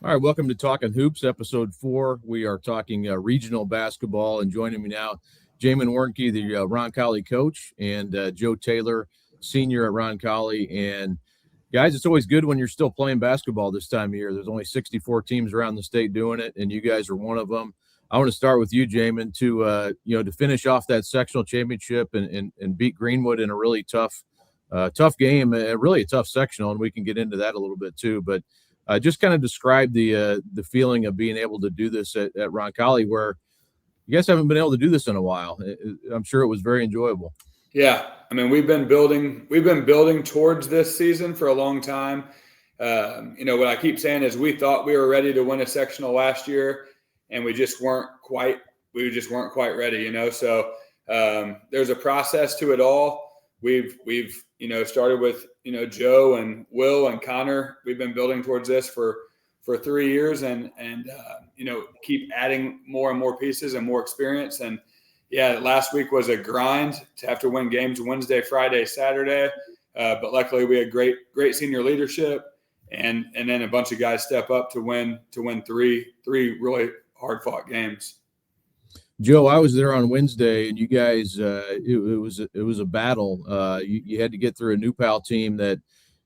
All right, welcome to Talkin' Hoops, episode 4. We are talking regional basketball, and joining me now, Jamin Wernke, the Roncalli coach, and Joe Taylor, senior at Roncalli. And guys, it's always good when you're still playing basketball this time of year. There's only 64 teams around the state doing it, and you guys are one of them. I want to start with you, Jamin, to finish off that sectional championship and beat Greenwood in a really tough game, really a tough sectional, and we can get into that a little bit too. But just kind of describe the feeling of being able to do this at Roncalli, where you guys haven't been able to do this in a while. I'm sure it was very enjoyable. Yeah, I mean we've been building towards this season for a long time. What I keep saying is we thought we were ready to win a sectional last year, and we just weren't quite ready. So there's a process to it all. We've started with Joe and Will and Connor. We've been building towards this for 3 years, and keep adding more and more pieces and more experience. And yeah, last week was a grind to have to win games Wednesday, Friday, Saturday. But luckily we had great senior leadership, and then a bunch of guys step up to win three really hard fought games. Joe, I was there on Wednesday, and you guys, it was a battle. You had to get through a New Pal team that,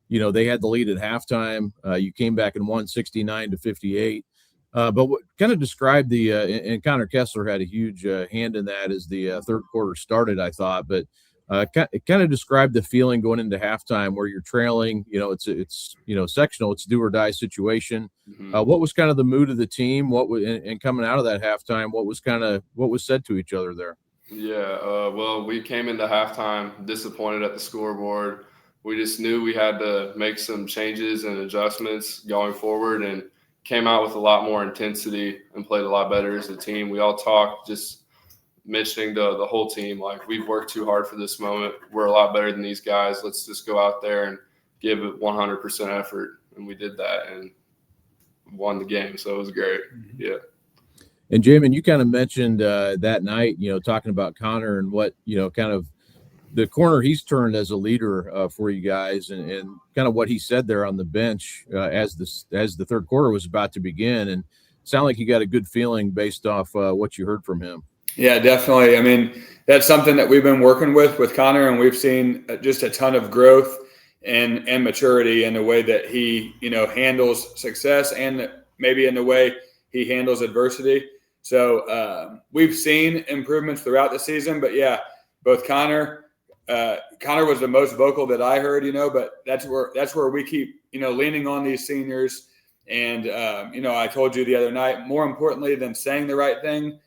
they had the lead at halftime. You came back and won 69-58. But what kind of described and Connor Kessler had a huge hand in that as the third quarter started, I thought. But it kind of described the feeling going into halftime where you're trailing. It's sectional, it's do or die situation. Mm-hmm. What was kind of the mood of the team? And coming out of that halftime, what was said to each other there? Yeah, well, we came into halftime disappointed at the scoreboard. We just knew we had to make some changes and adjustments going forward, and came out with a lot more intensity and played a lot better as a team. We all talked, just mentioning the whole team, like, we've worked too hard for this moment. We're a lot better than these guys. Let's just go out there and give it 100% effort. And we did that and won the game. So it was great. Yeah. And Jamin, you kind of mentioned that night, talking about Connor and what, kind of the corner he's turned as a leader for you guys, and kind of what he said there on the bench as the third quarter was about to begin. And it sounded like you got a good feeling based off what you heard from him. Yeah, definitely. I mean, that's something that we've been working with Connor, and we've seen just a ton of growth and maturity in the way that he, handles success, and maybe in the way he handles adversity. So we've seen improvements throughout the season, but yeah, both Connor was the most vocal that I heard, but that's where we keep, leaning on these seniors. And, I told you the other night, more importantly than saying the right thing,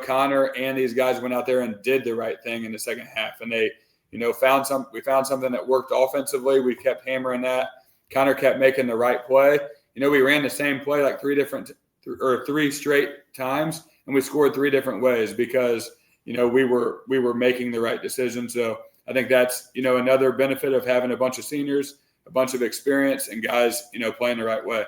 Connor and these guys went out there and did the right thing in the second half. And they, we found something that worked offensively. We kept hammering that. Connor kept making the right play. We ran the same play like three straight times, and we scored 3 different ways because, we were making the right decision. So I think that's, another benefit of having a bunch of seniors, a bunch of experience, and guys, playing the right way.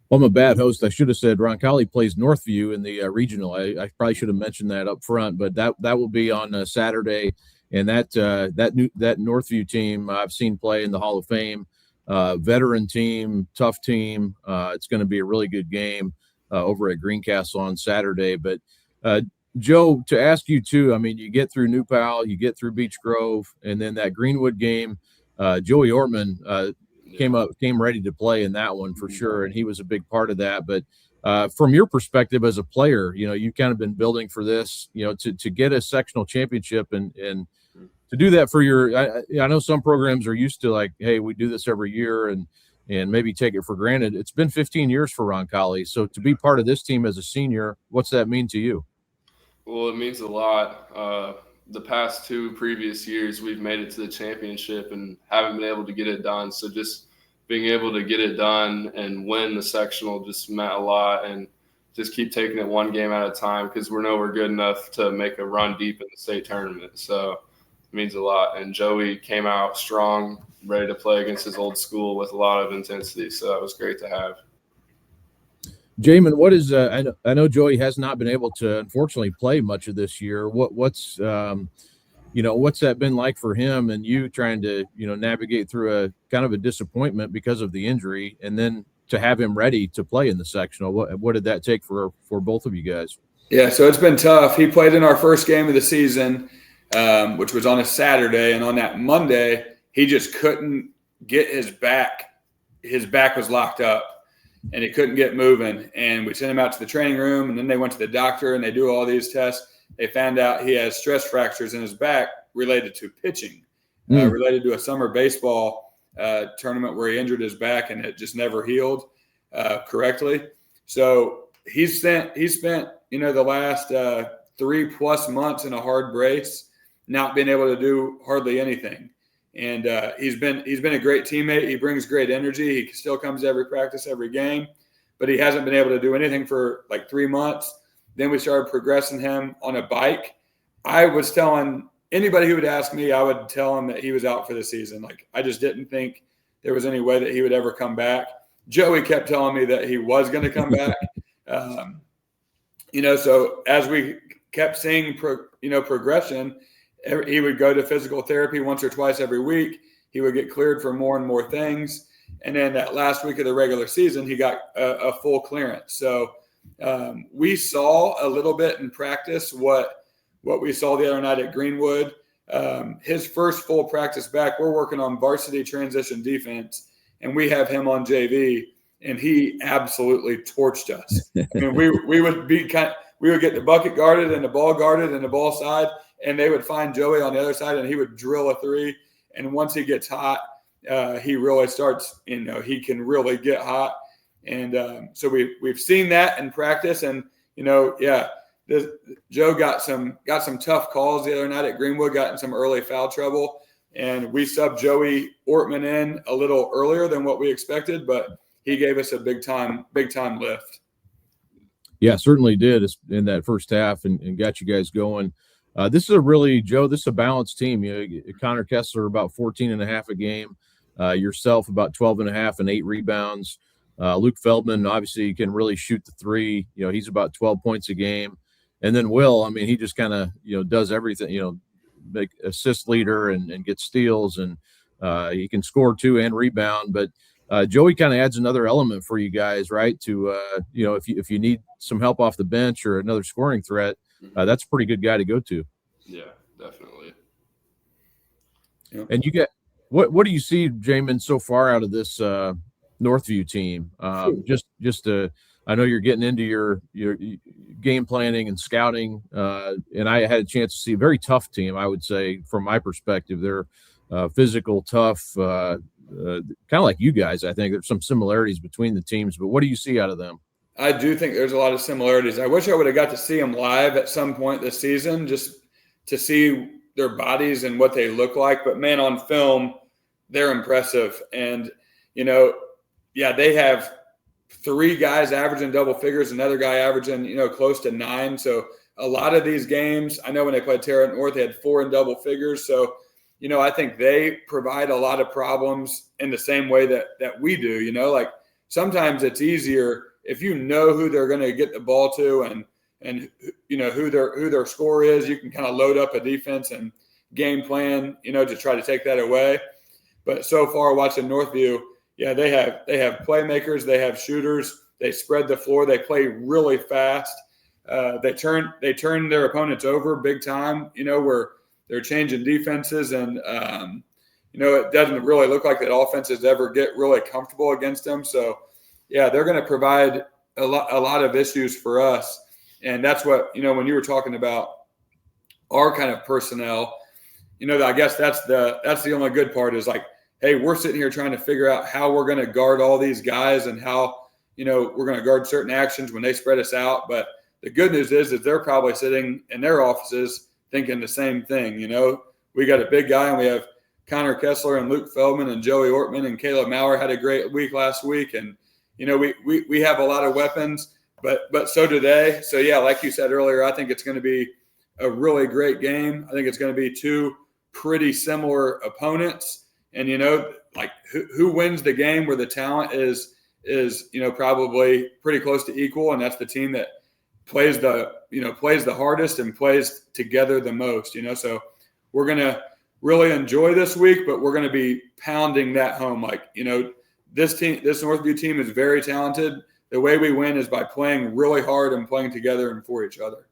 Well, I'm a bad host. I should have said Roncalli plays Northview in the regional. I probably should have mentioned that up front, but that will be on Saturday. And that Northview team I've seen play in the Hall of Fame, veteran team, tough team. It's going to be a really good game over at Greencastle on Saturday. But Joe, to ask you too, I mean, you get through New Pal, you get through Beech Grove, and then that Greenwood game, Joey Ortman came ready to play in that one for sure, and he was a big part of that. But from your perspective as a player, you've kind of been building for this, to get a sectional championship and to do that for I know some programs are used to like, hey, we do this every year and maybe take it for granted. It's been 15 years for Roncalli, so to be part of this team as a senior, what's that mean to you? Well, it means a lot. The past 2 previous years, we've made it to the championship and haven't been able to get it done. So just being able to get it done and win the sectional just meant a lot, and just keep taking it one game at a time because we know we're good enough to make a run deep in the state tournament. So it means a lot. And Joey came out strong, ready to play against his old school with a lot of intensity. So that was great to have. Jamin, what is I know Joey has not been able to unfortunately play much of this year. What's that been like for him and you trying to navigate through a kind of a disappointment because of the injury, and then to have him ready to play in the sectional? What did that take for both of you guys? Yeah, so it's been tough. He played in our first game of the season, which was on a Saturday, and on that Monday, he just couldn't get his back. His back was locked up, and he couldn't get moving. And we sent him out to the training room, and then they went to the doctor, and they do all these tests. They found out he has stress fractures in his back related to pitching, related to a summer baseball tournament where he injured his back, and it just never healed correctly. So he's spent the last 3+ months in a hard brace, not being able to do hardly anything. And he's been a great teammate. He brings great energy. He still comes to every practice, every game, but he hasn't been able to do anything for like 3 months. Then we started progressing him on a bike. I was telling anybody who would ask me, I would tell him that he was out for the season. Like, I just didn't think there was any way that he would ever come back. Joey kept telling me that he was going to come back. So as we kept seeing, progression, he would go to physical therapy once or twice every week. He would get cleared for more and more things. And then that last week of the regular season, he got a full clearance. So we saw a little bit in practice what we saw the other night at Greenwood. His first full practice back, we're working on varsity transition defense, and we have him on JV, and he absolutely torched us. I mean, we would get the bucket guarded and the ball guarded and the ball side, and they would find Joey on the other side, and he would drill a three. And once he gets hot, he really starts. He can really get hot. And so we've seen that in practice, and Joe got some tough calls the other night at Greenwood, got in some early foul trouble, and we subbed Joey Ortman in a little earlier than what we expected, but he gave us a big time lift. Yeah, certainly did in that first half and got you guys going. This is a balanced team. Connor Kessler about 14.5 a game, yourself about 12.5 and 8 rebounds. Luke Feldman obviously can really shoot the three. He's about 12 points a game, and then Will. I mean, he just kind of does everything. Make assist leader and get steals, and he can score too and rebound. But Joey kind of adds another element for you guys, right? To if you need some help off the bench or another scoring threat, that's a pretty good guy to go to. Yeah, definitely. Yeah. And you get what do you see, Jamin, so far out of this Northview team? I know you're getting into your game planning and scouting, and I had a chance to see a very tough team. I would say, from my perspective, they're physical, tough, kind of like you guys. I think there's some similarities between the teams, but what do you see out of them? I do think there's a lot of similarities. I wish I would have got to see them live at some point this season, just to see their bodies and what they look like. But man, on film, they're impressive. And, they have 3 guys averaging double figures, another guy averaging, close to 9. So a lot of these games, I know when they played Terra North, they had 4 in double figures. So, I think they provide a lot of problems in the same way that we do. Like sometimes it's easier if you know who they're going to get the ball to and who their scorer is. You can kind of load up a defense and game plan, to try to take that away. But so far, watching Northview, they have playmakers, they have shooters, they spread the floor, they play really fast. They turn their opponents over big time, where they're changing defenses, and it doesn't really look like that offenses ever get really comfortable against them. So they're going to provide a lot of issues for us. And that's what, when you were talking about our kind of personnel, I guess that's the only good part is like, hey, we're sitting here trying to figure out how we're going to guard all these guys and how, we're going to guard certain actions when they spread us out. But the good news is that they're probably sitting in their offices thinking the same thing. We got a big guy, and we have Connor Kessler and Luke Feldman and Joey Ortman, and Caleb Maurer had a great week last week. And, we have a lot of weapons, but so do they. So, like you said earlier, I think it's going to be a really great game. I think it's going to be 2 pretty similar opponents. And, like who wins the game where the talent is probably pretty close to equal. And that's the team that plays the hardest and plays together the most, so we're going to really enjoy this week, but we're going to be pounding that home. Like, this Northview team is very talented. The way we win is by playing really hard and playing together and for each other.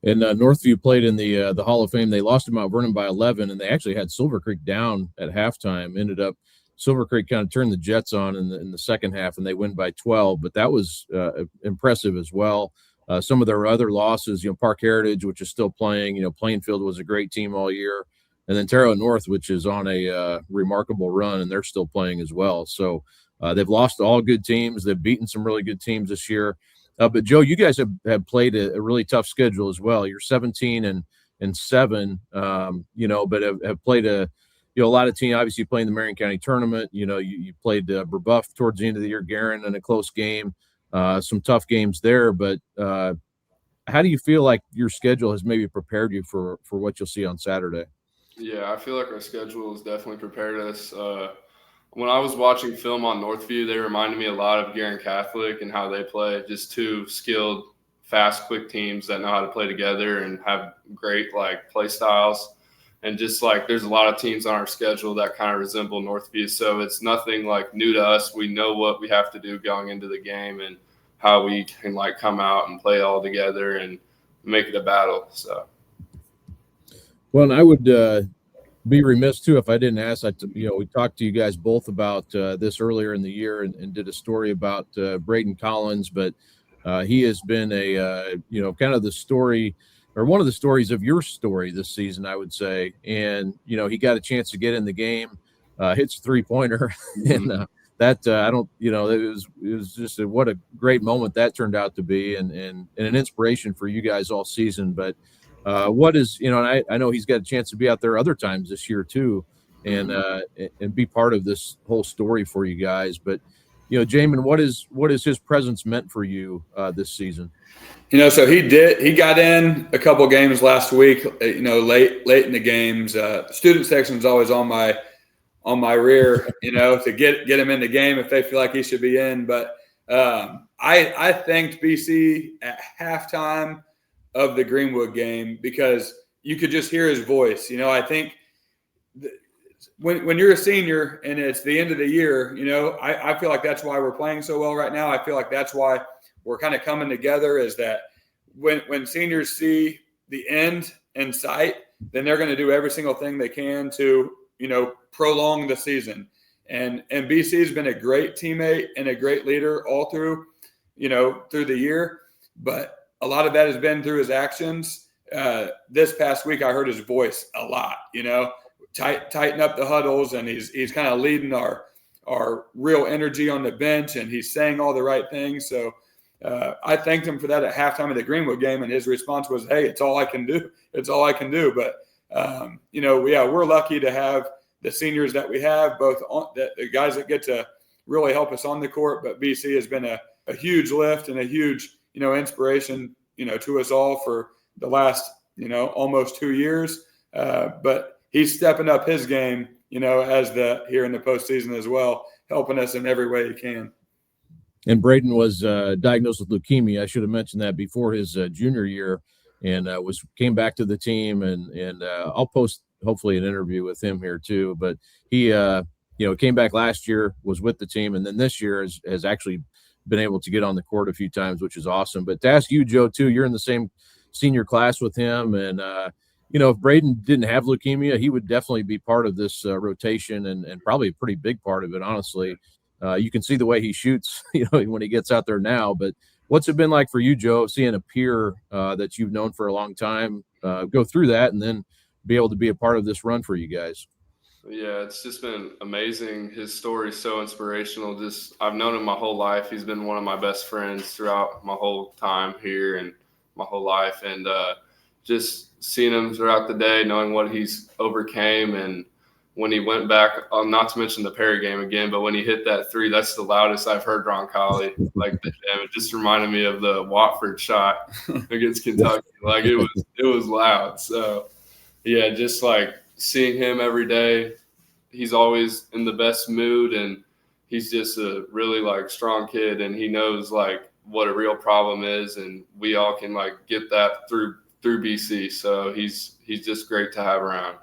And Northview played in the Hall of Fame. They lost to Mount Vernon by 11, and they actually had Silver Creek down at halftime. Ended up Silver Creek kind of turned the Jets on in the second half, and they win by 12. But that was impressive as well. Some of their other losses, Park Heritage, which is still playing. Plainfield was a great team all year, and then Terre Haute North, which is on a remarkable run, and they're still playing as well. So they've lost to all good teams. They've beaten some really good teams this year. But Joe, you guys have played a really tough schedule as well. You're 17-7, but have played a lot of teams. Obviously, playing the Marion County tournament. You played Brebeuf towards the end of the year, Guerin in a close game. Some tough games there. But how do you feel like your schedule has maybe prepared you for what you'll see on Saturday? Yeah, I feel like our schedule has definitely prepared us. When I was watching film on Northview, they reminded me a lot of Guerin Catholic and how they play. Just two skilled, fast, quick teams that know how to play together and have great play styles. And just there's a lot of teams on our schedule that kind of resemble Northview. So it's nothing new to us. We know what we have to do going into the game and how we can come out and play all together and make it a battle. So. Well, and I would be remiss too if I didn't ask. We talked to you guys both about this earlier in the year and did a story about Brayden Collins, but he has been a kind of the story or one of the stories of your story this season, I would say. And he got a chance to get in the game, hits a 3-pointer, and that I don't, it was just what a great moment that turned out to be, and an inspiration for you guys all season. But what is, and I know he's got a chance to be out there other times this year too, and be part of this whole story for you guys. But Jamin, what is his presence meant for you this season? So he got in a couple games last week. Late in the games. Student section is always on my rear, to get him in the game if they feel like he should be in. But I thanked BC at halftime of the Greenwood game because you could just hear his voice. I think when you're a senior and it's the end of the year, I feel like that's why we're playing so well right now. I feel like that's why we're kind of coming together, is that when seniors see the end in sight, then they're going to do every single thing they can to, prolong the season. And BC has been a great teammate and a great leader all through the year. But a lot of that has been through his actions. This past week, I heard his voice a lot, tighten up the huddles, and he's kind of leading our real energy on the bench, and he's saying all the right things. So I thanked him for that at halftime of the Greenwood game, and his response was, "Hey, it's all I can do. It's all I can do." But we're lucky to have the seniors that we have, both the guys that get to really help us on the court. But BC has been a huge lift and a huge inspiration to us all for the last almost 2 years. But he's stepping up his game as here in the postseason as well, helping us in every way he can. And Brayden was diagnosed with leukemia. I should have mentioned that before his junior year, and came back to the team. And I'll post hopefully an interview with him here too. But he came back last year, was with the team, and then this year has actually been able to get on the court a few times, which is awesome. But to ask you, Joe, too, you're in the same senior class with him, and if Brayden didn't have leukemia, he would definitely be part of this rotation and probably a pretty big part of it, honestly. You can see the way he shoots, when he gets out there now. But what's it been like for you, Joe, seeing a peer that you've known for a long time go through that and then be able to be a part of this run for you guys? Yeah, it's just been amazing. His story is so inspirational. I've known him my whole life. He's been one of my best friends throughout my whole time here and my whole life. And just seeing him throughout the day, knowing what he's overcame, and when he went back, not to mention the Perry game again, but when he hit that 3, that's the loudest I've heard Roncalli. It just reminded me of the Watford shot against Kentucky. It was loud. So yeah, just seeing him every day, he's always in the best mood, and he's just a really strong kid, and he knows what a real problem is, and we all can get that through BC. So he's just great to have around.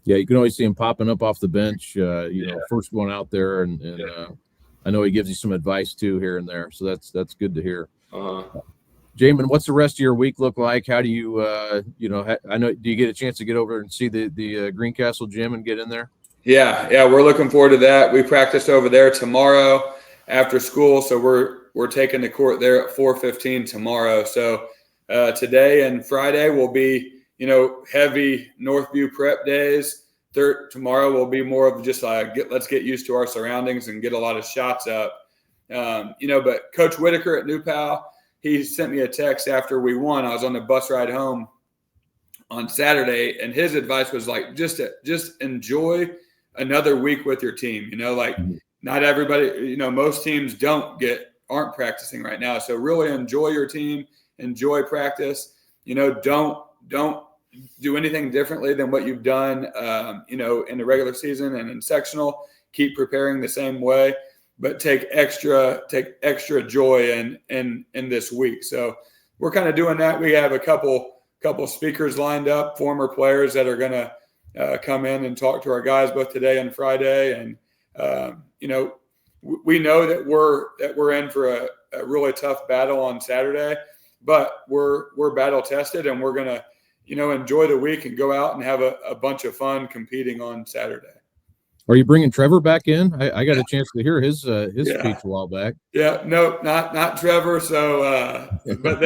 Yeah, you can always see him popping up off the bench. First one out there, and I know he gives you some advice too here and there. So that's good to hear. Jamin, what's the rest of your week look like? How do you, I know, do you get a chance to get over and see the Greencastle gym and get in there? Yeah, we're looking forward to that. We practice over there tomorrow after school, so we're taking the court there at 4:15 tomorrow. So today and Friday will be heavy Northview prep days. Tomorrow will be more of just let's get used to our surroundings and get a lot of shots up. But Coach Whitaker at New Pal, he sent me a text after we won. I was on the bus ride home on Saturday, and his advice was just enjoy another week with your team. Not everybody, most teams aren't practicing right now. So really enjoy your team, enjoy practice. Don't do anything differently than what you've done, in the regular season and in sectional. Keep preparing the same way, but take extra joy in this week. So we're kind of doing that. We have a couple speakers lined up, former players that are going to come in and talk to our guys both today and Friday. And, we know that we're in for a really tough battle on Saturday, but we're battle tested, and we're going to, enjoy the week and go out and have a bunch of fun competing on Saturday. Are you bringing Trevor back in? I got a chance to hear his speech a while back. Yeah, no, not Trevor. So, but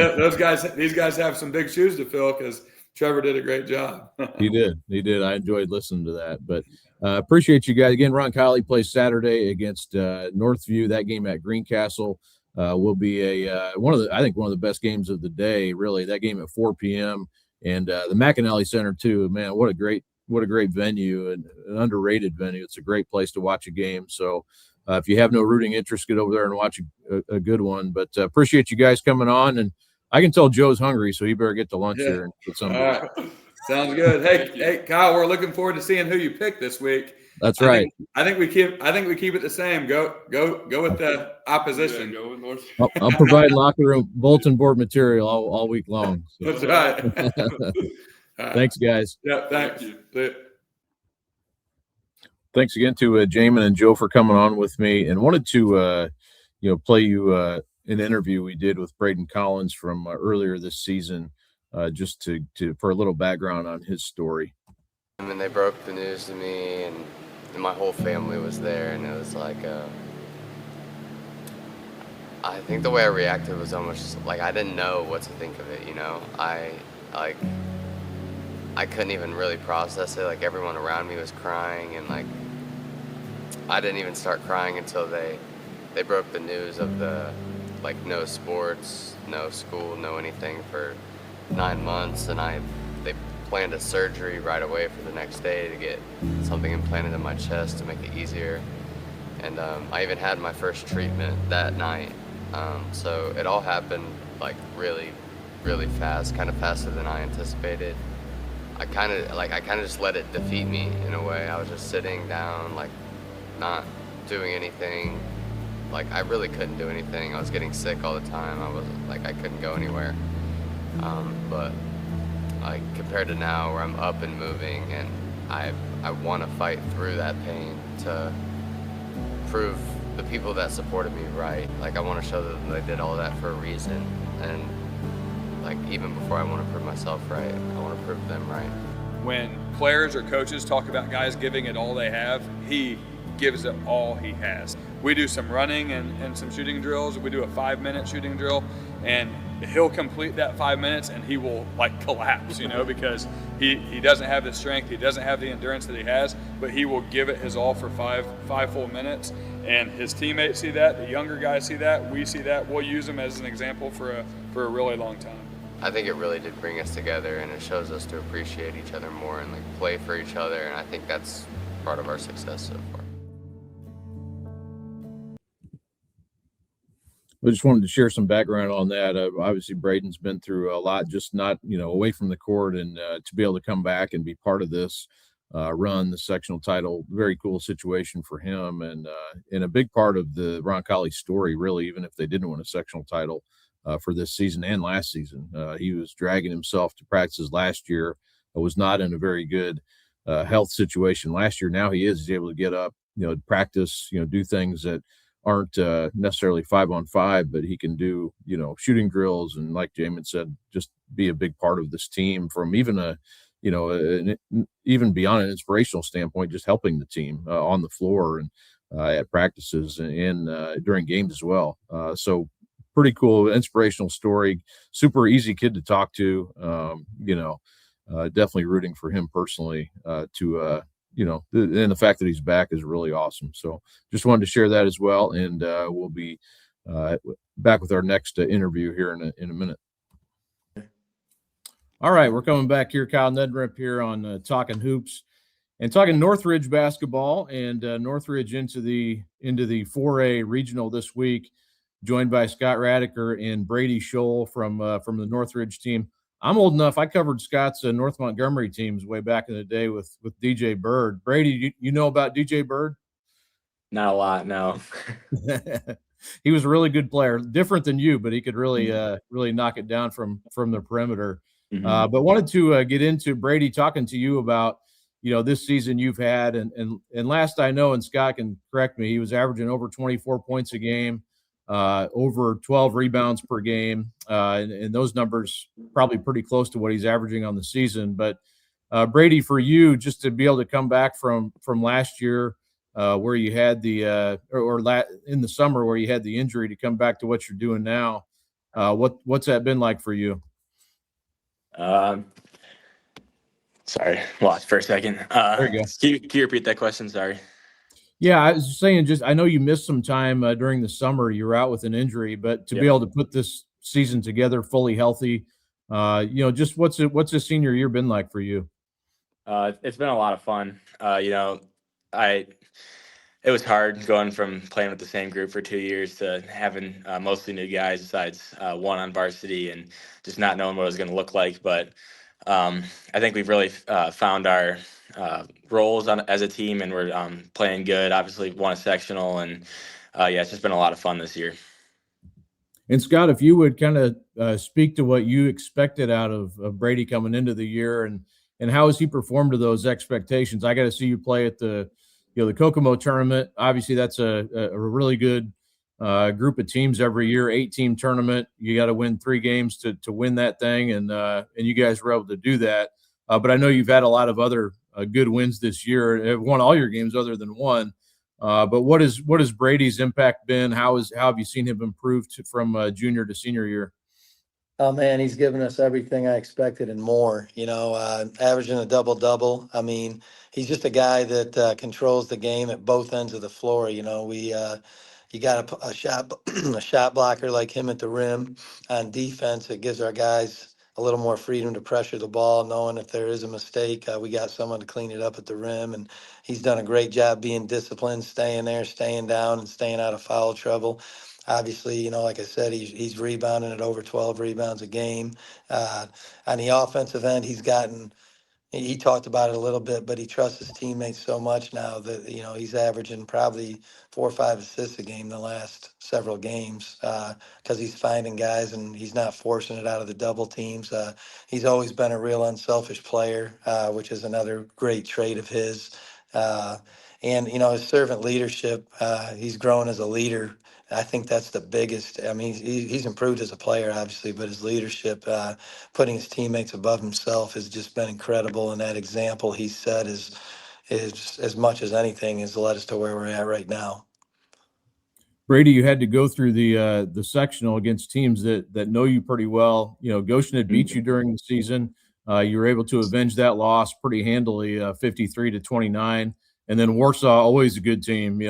these guys have some big shoes to fill because Trevor did a great job. He did. I enjoyed listening to that. But appreciate you guys again. Roncalli plays Saturday against Northview. That game at Greencastle will be one of the best games of the day. Really, that game at 4 p.m. and the McAnally Center too. Man, what a great venue, and an underrated venue. It's a great place to watch a game. So if you have no rooting interest, get over there and watch a good one. But appreciate you guys coming on, and I can tell Joe's hungry, so he better get to lunch here and get something. All right. Sounds good. Hey, Kyle, we're looking forward to seeing who you pick this week. That's right. I think we keep it the same. Go with the opposition. Yeah, go with North. I'll provide locker room bulletin board material all week long. So. That's right. Thanks, guys. Yeah, thanks. Thanks again to Jamin and Joe for coming on with me, and wanted to play you an interview we did with Brayden Collins from earlier this season, just to for a little background on his story. I mean, they broke the news to me, and my whole family was there, and it was like I think the way I reacted was almost just like I didn't know what to think of it. I couldn't even really process it. Like, everyone around me was crying, and like I didn't even start crying until they broke the news of the no sports, no school, no anything for 9 months, and they planned a surgery right away for the next day to get something implanted in my chest to make it easier. And I even had my first treatment that night. So it all happened really, really fast, kind of faster than I anticipated. I kind of just let it defeat me in a way. I was just sitting down, not doing anything. I really couldn't do anything. I was getting sick all the time. I couldn't go anywhere. But compared to now, where I'm up and moving, and I want to fight through that pain to prove the people that supported me right. I want to show them they did all that for a reason, and even before I want to prove myself right, I want to prove them right. When players or coaches talk about guys giving it all they have, he gives it all he has. We do some running and some shooting drills. We do a 5-minute shooting drill, and he'll complete that 5 minutes and he will collapse, because he doesn't have the strength, he doesn't have the endurance that he has, but he will give it his all for five full minutes. And his teammates see that, the younger guys see that, we see that. We'll use him as an example for a really long time. I think it really did bring us together, and it shows us to appreciate each other more and play for each other, and I think that's part of our success so far. I just wanted to share some background on that. Obviously, Brayden's been through a lot, just not away from the court, and to be able to come back and be part of this run, the sectional title, very cool situation for him, and a big part of the Roncalli story, really, even if they didn't win a sectional title for this season and last season. He was dragging himself to practices last year, was not in a very good health situation last year. Now he's able to get up, practice, do things that aren't necessarily 5-on-5, but he can do, shooting drills. And like Jamin said, just be a big part of this team from even even beyond an inspirational standpoint, just helping the team on the floor and at practices and during games as well. So pretty cool, inspirational story, super easy kid to talk to, definitely rooting for him personally and the fact that he's back is really awesome. So just wanted to share that as well. And we'll be back with our next interview here in a minute. All right, we're coming back here. Kyle Nedrip here on Talking Hoops and talking Northridge basketball, and Northridge into the 4A regional this week, joined by Scott Radeker and Brady Scholl from the Northridge team. I'm old enough. I covered Scott's North Montgomery teams way back in the day with DJ Bird. Brady, you know about DJ Bird? Not a lot, no. He was a really good player, different than you, but he could really knock it down from the perimeter. Mm-hmm. But wanted to get into, Brady, talking to you about this season you've had, and last I know, and Scott can correct me, he was averaging over 24 points a game, over 12 rebounds per game, and those numbers probably pretty close to what he's averaging on the season. But Brady, for you, just to be able to come back from last year, where you had the in the summer where you had the injury, to come back to what you're doing now, what's that been like for you? Sorry, lost for a second. There you go. Can you repeat that question? Sorry. Yeah, I was saying, I know you missed some time during the summer. You were out with an injury, but to be able to put this season together fully healthy, just what's the senior year been like for you? It's been a lot of fun. It was hard going from playing with the same group for 2 years to having mostly new guys besides one on varsity, and just not knowing what it was going to look like. But I think we've really found our roles as a team, and we're playing good. Obviously won a sectional, and it's just been a lot of fun this year. And Scott, if you would kind of speak to what you expected out of Brady coming into the year, and how has he performed to those expectations? I got to see you play at the Kokomo tournament. Obviously that's a really good group of teams every year, 8-team tournament. You got to win 3 games to win that thing. And you guys were able to do that. But I know you've had a lot of other good wins this year. Have won all your games other than one. But what is Brady's impact been? How have you seen him improve from junior to senior year? Oh man, he's given us everything I expected and more. Averaging a double-double. I mean, he's just a guy that controls the game at both ends of the floor. You got a shot blocker like him at the rim. On defense, it gives our guys a little more freedom to pressure the ball, knowing if there is a mistake, we got someone to clean it up at the rim. And he's done a great job being disciplined, staying there, staying down, and staying out of foul trouble. Obviously, like I said, he's rebounding at over 12 rebounds a game. On the offensive end, he talked about it a little bit, but he trusts his teammates so much now that, he's averaging probably 4 or 5 assists a game the last several games, because he's finding guys and he's not forcing it out of the double teams. He's always been a real unselfish player, which is another great trait of his. And his servant leadership, he's grown as a leader. I think that's the biggest. I mean, he's improved as a player, obviously, but his leadership, putting his teammates above himself, has just been incredible. And that example he set is as much as anything has led us to where we're at right now. Brady, you had to go through the sectional against teams that know you pretty well. Goshen had beat you during the season. You were able to avenge that loss pretty handily, 53-29. And then Warsaw, always a good team.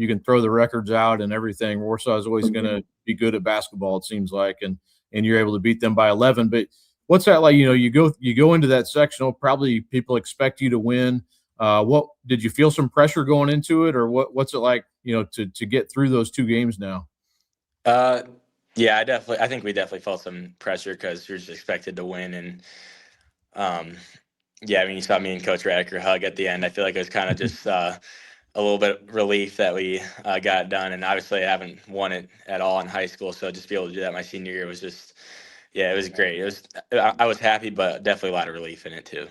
You can throw the records out and everything. Warsaw is always going to be good at basketball, it seems like, and you're able to beat them by 11. But what's that like? You go into that sectional, probably people expect you to win. What did you feel some pressure going into it, or what's it like, to get through those 2 games now? I think we definitely felt some pressure because you're just expected to win. And you saw me and Coach Radeker hug at the end. I feel like it was kind of just a little bit of relief that we got it done. And obviously I haven't won it at all in high school, so just be able to do that my senior year was just, it was great. I was happy, but definitely a lot of relief in it too.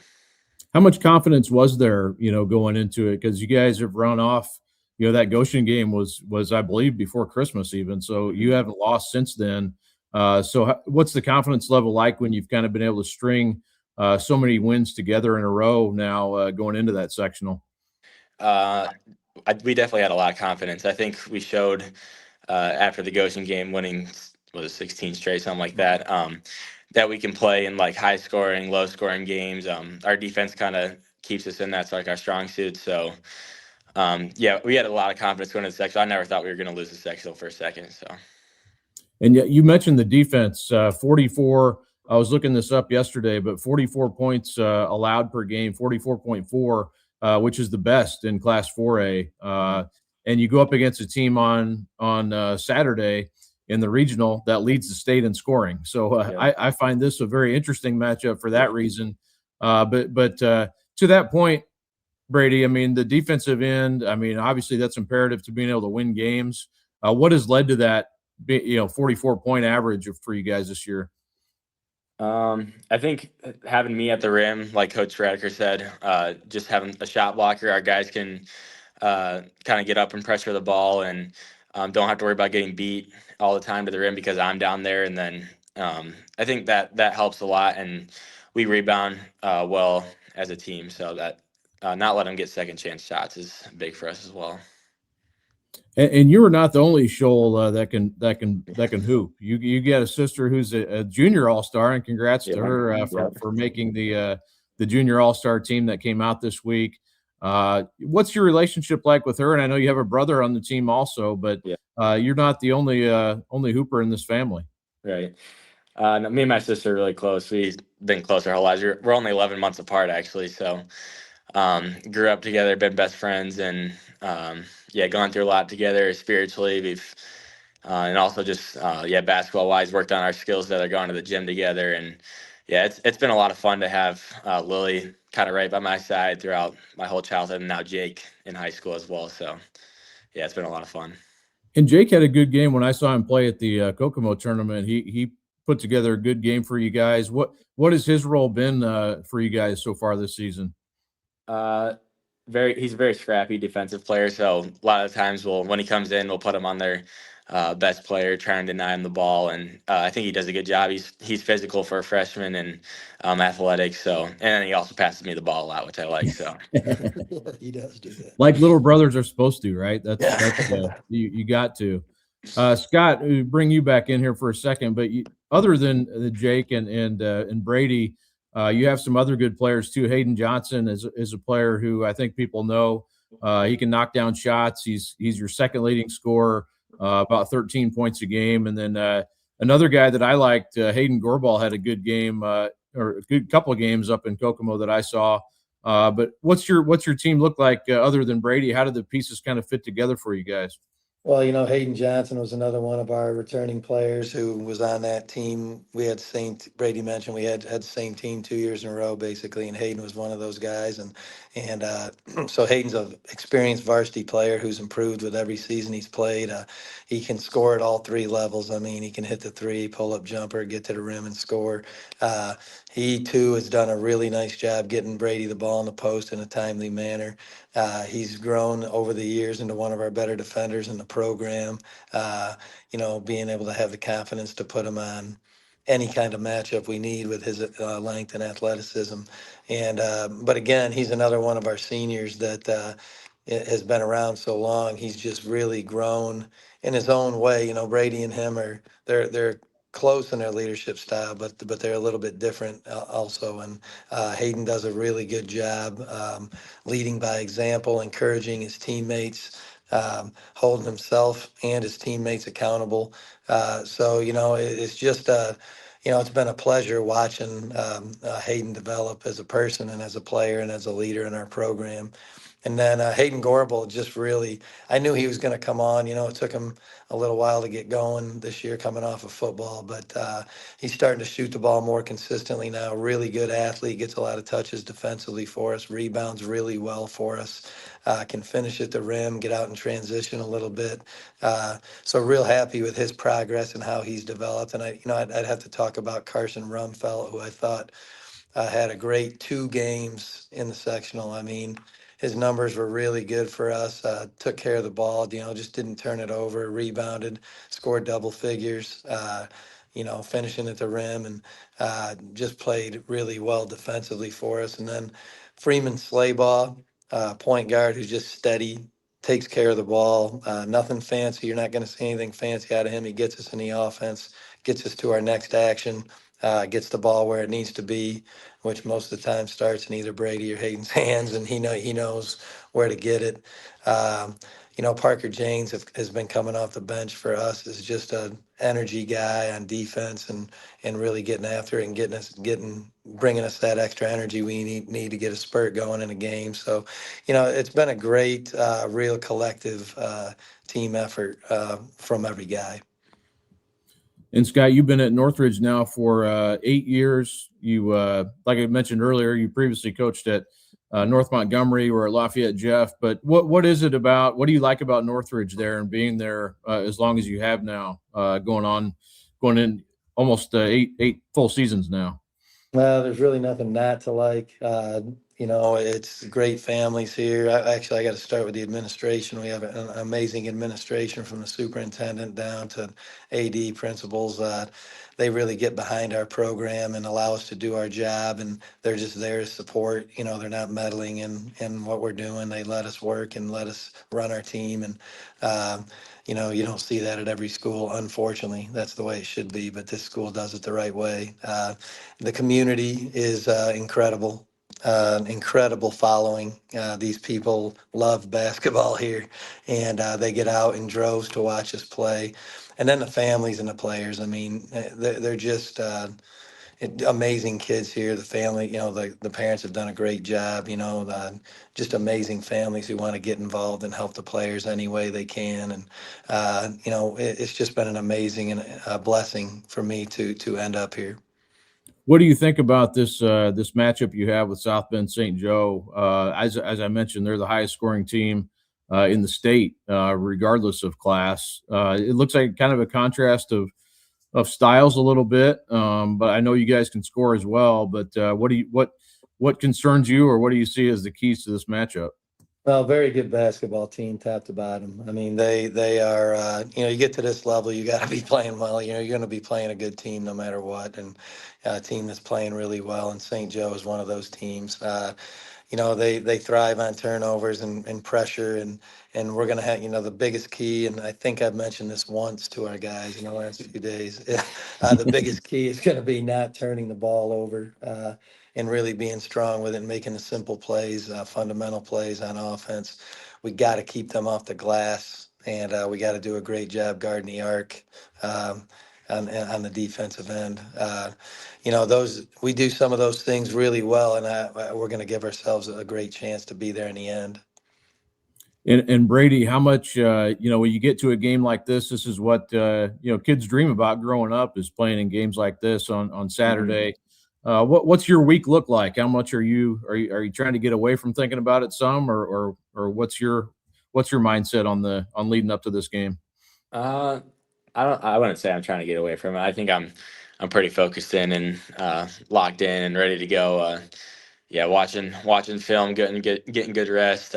How much confidence was there, going into it? Because you guys have run off, that Goshen game was I believe before Christmas even. So you haven't lost since then. So what's the confidence level like when you've kind of been able to string so many wins together in a row now going into that sectional? We definitely had a lot of confidence. I think we showed after the Goshen game, winning was 16 straight, something like that. That we can play in like high scoring, low scoring games. Our defense kind of keeps us in that's like our strong suit. So yeah, we had a lot of confidence going into the sectional. I never thought we were going to lose the sectional for a second. So. And yet you mentioned the defense, 44. I was looking this up yesterday, but 44 points allowed per game, 44.4, which is the best in Class 4A. And you go up against a team on Saturday in the regional that leads the state in scoring. So I find this a very interesting matchup for that reason. But to that point, Brady, I mean, the defensive end, I mean, obviously that's imperative to being able to win games. What has led to that, 44-point average for you guys this year? I think having me at the rim, like Coach Radeker said, just having a shot blocker, our guys can kind of get up and pressure the ball and don't have to worry about getting beat all the time to the rim because I'm down there. And then I think that helps a lot. And we rebound well as a team. So that not letting them get second chance shots is big for us as well. And you are not the only Scholl that can hoop. You got a sister who's a junior all-star, and congrats to her for making the junior all-star team that came out this week. What's your relationship like with her? And I know you have a brother on the team also, but you're not the only hooper in this family. Right. Me and my sister are really close. We've been close our whole lives. We're only 11 months apart, actually. So grew up together, been best friends, and gone through a lot together spiritually. We've and also just basketball wise worked on our skills together, going to the gym together, and it's been a lot of fun to have Lily kind of right by my side throughout my whole childhood, and now Jake in high school as well. So yeah, it's been a lot of fun. And Jake had a good game when I saw him play at the Kokomo tournament. He put together a good game for you guys. What has his role been for you guys so far this season? He's a very scrappy defensive player. So a lot of times when he comes in, we'll put him on their best player, try and deny him the ball. And I think he does a good job. He's physical for a freshman and athletic. So, and then he also passes me the ball a lot, which I like. So he does do that. Like little brothers are supposed to, right? That's you got to. Scott, we bring you back in here for a second, but other than Jake and Brady, you have some other good players too. Hayden Johnson is a player who I think people know. He can knock down shots. He's your second leading scorer, about 13 points a game. And then another guy that I liked, Hayden Gorball, had a good game or a good couple of games up in Kokomo that I saw. But what's your team look like other than Brady? How did the pieces kind of fit together for you guys? Well, Hayden Johnson was another one of our returning players who was on that team. We had Brady mentioned we had the same team 2 years in a row, basically, and Hayden was one of those guys. And so Hayden's an experienced varsity player who's improved with every season he's played. He can score at all three levels. I mean, he can hit the three, pull up jumper, get to the rim and score. He too has done a really nice job getting Brady the ball in the post in a timely manner. He's grown over the years into one of our better defenders in the program. Being able to have the confidence to put him on any kind of matchup we need with his length and athleticism. And but again, he's another one of our seniors that has been around so long. He's just really grown in his own way. Brady and him they're close in their leadership style, but they're a little bit different also. And Hayden does a really good job leading by example, encouraging his teammates, holding himself and his teammates accountable. So it's just it's been a pleasure watching Hayden develop as a person and as a player and as a leader in our program. And then Hayden Gorbel just really, I knew he was going to come on. It took him a little while to get going this year coming off of football, but he's starting to shoot the ball more consistently now. Really good athlete, gets a lot of touches defensively for us, rebounds really well for us, can finish at the rim, get out in transition a little bit. So real happy with his progress and how he's developed. And I'd have to talk about Carson Rumfeld, who I thought had a great 2 games in the sectional. I mean, his numbers were really good for us. Took care of the ball, just didn't turn it over, rebounded, scored double figures, finishing at the rim, and just played really well defensively for us. And then Freeman Slaybaugh, point guard who's just steady, takes care of the ball. Nothing fancy. You're not going to see anything fancy out of him. He gets us in the offense, gets us to our next action, gets the ball where it needs to be, which most of the time starts in either Brady or Hayden's hands, and he knows where to get it. Parker James has been coming off the bench for us as just an energy guy on defense, and really getting after it and bringing us that extra energy we need to get a spurt going in a game. So, it's been a great, real collective team effort from every guy. And Scott, you've been at Northridge now for 8 years. You, like I mentioned earlier, you previously coached at North Montgomery or at Lafayette Jeff. But what is it about? What do you like about Northridge there and being there as long as you have now, going in almost eight full seasons now? Well, there's really nothing not to like. It's great families here. I got to start with the administration. We have an amazing administration from the superintendent down to AD principals. They really get behind our program and allow us to do our job, and they're just there to support. They're not meddling in what we're doing. They let us work and let us run our team, and you don't see that at every school. Unfortunately, that's the way it should be, but this school does it the right way. The community is incredible. Incredible following. These people love basketball here, and they get out in droves to watch us play. And then the families and the players. I mean, they're just amazing kids here. The family, the parents have done a great job. Just amazing families who want to get involved and help the players any way they can. And it's just been an amazing and a blessing for me to end up here. What do you think about this matchup you have with South Bend St. Joe? As I mentioned, they're the highest scoring team in the state, regardless of class. It looks like kind of a contrast of styles a little bit, but I know you guys can score as well. But what concerns you, or what do you see as the keys to this matchup? Well, very good basketball team, top to bottom. I mean, they are. You get to this level, you got to be playing well. You're going to be playing a good team no matter what, and a team that's playing really well. And St. Joe is one of those teams. They thrive on turnovers and pressure, and we're going to have the biggest key. And I think I've mentioned this once to our guys in the last few days. The biggest key is going to be not turning the ball over. And really being strong with it and making the simple plays, fundamental plays on offense. We got to keep them off the glass, and we got to do a great job guarding the arc on the defensive end. We do some of those things really well, and we're going to give ourselves a great chance to be there in the end. And Brady, how much when you get to a game like this is what kids dream about growing up, is playing in games like this on Saturday. Mm-hmm. What's your week look like? How much are you trying to get away from thinking about it some, or what's your mindset on leading up to this game? I wouldn't say I'm trying to get away from it. I think I'm pretty focused in and locked in and ready to go. Watching film, getting good rest,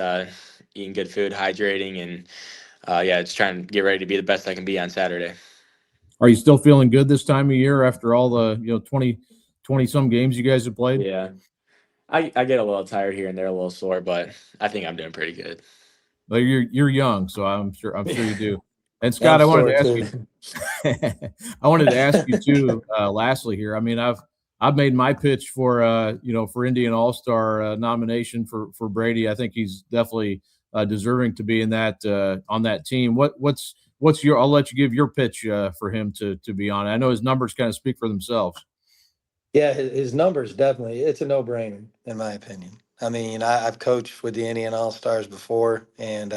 eating good food, hydrating, and just trying to get ready to be the best I can be on Saturday. Are you still feeling good this time of year after all the 20 some games you guys have played? Yeah, I get a little tired here and there, a little sore, but I think I'm doing pretty good. Well, you're young, so I'm sure you do. And Scott, I wanted to ask you too. Lastly, here, I mean, I've made my pitch for Indian All-Star nomination for Brady. I think he's definitely deserving to be in that on that team. What's your? I'll let you give your pitch for him to be on. I know his numbers kind of speak for themselves. Yeah, his numbers definitely. It's a no-brainer in my opinion. I mean, I've coached with the Indian All-Stars before, and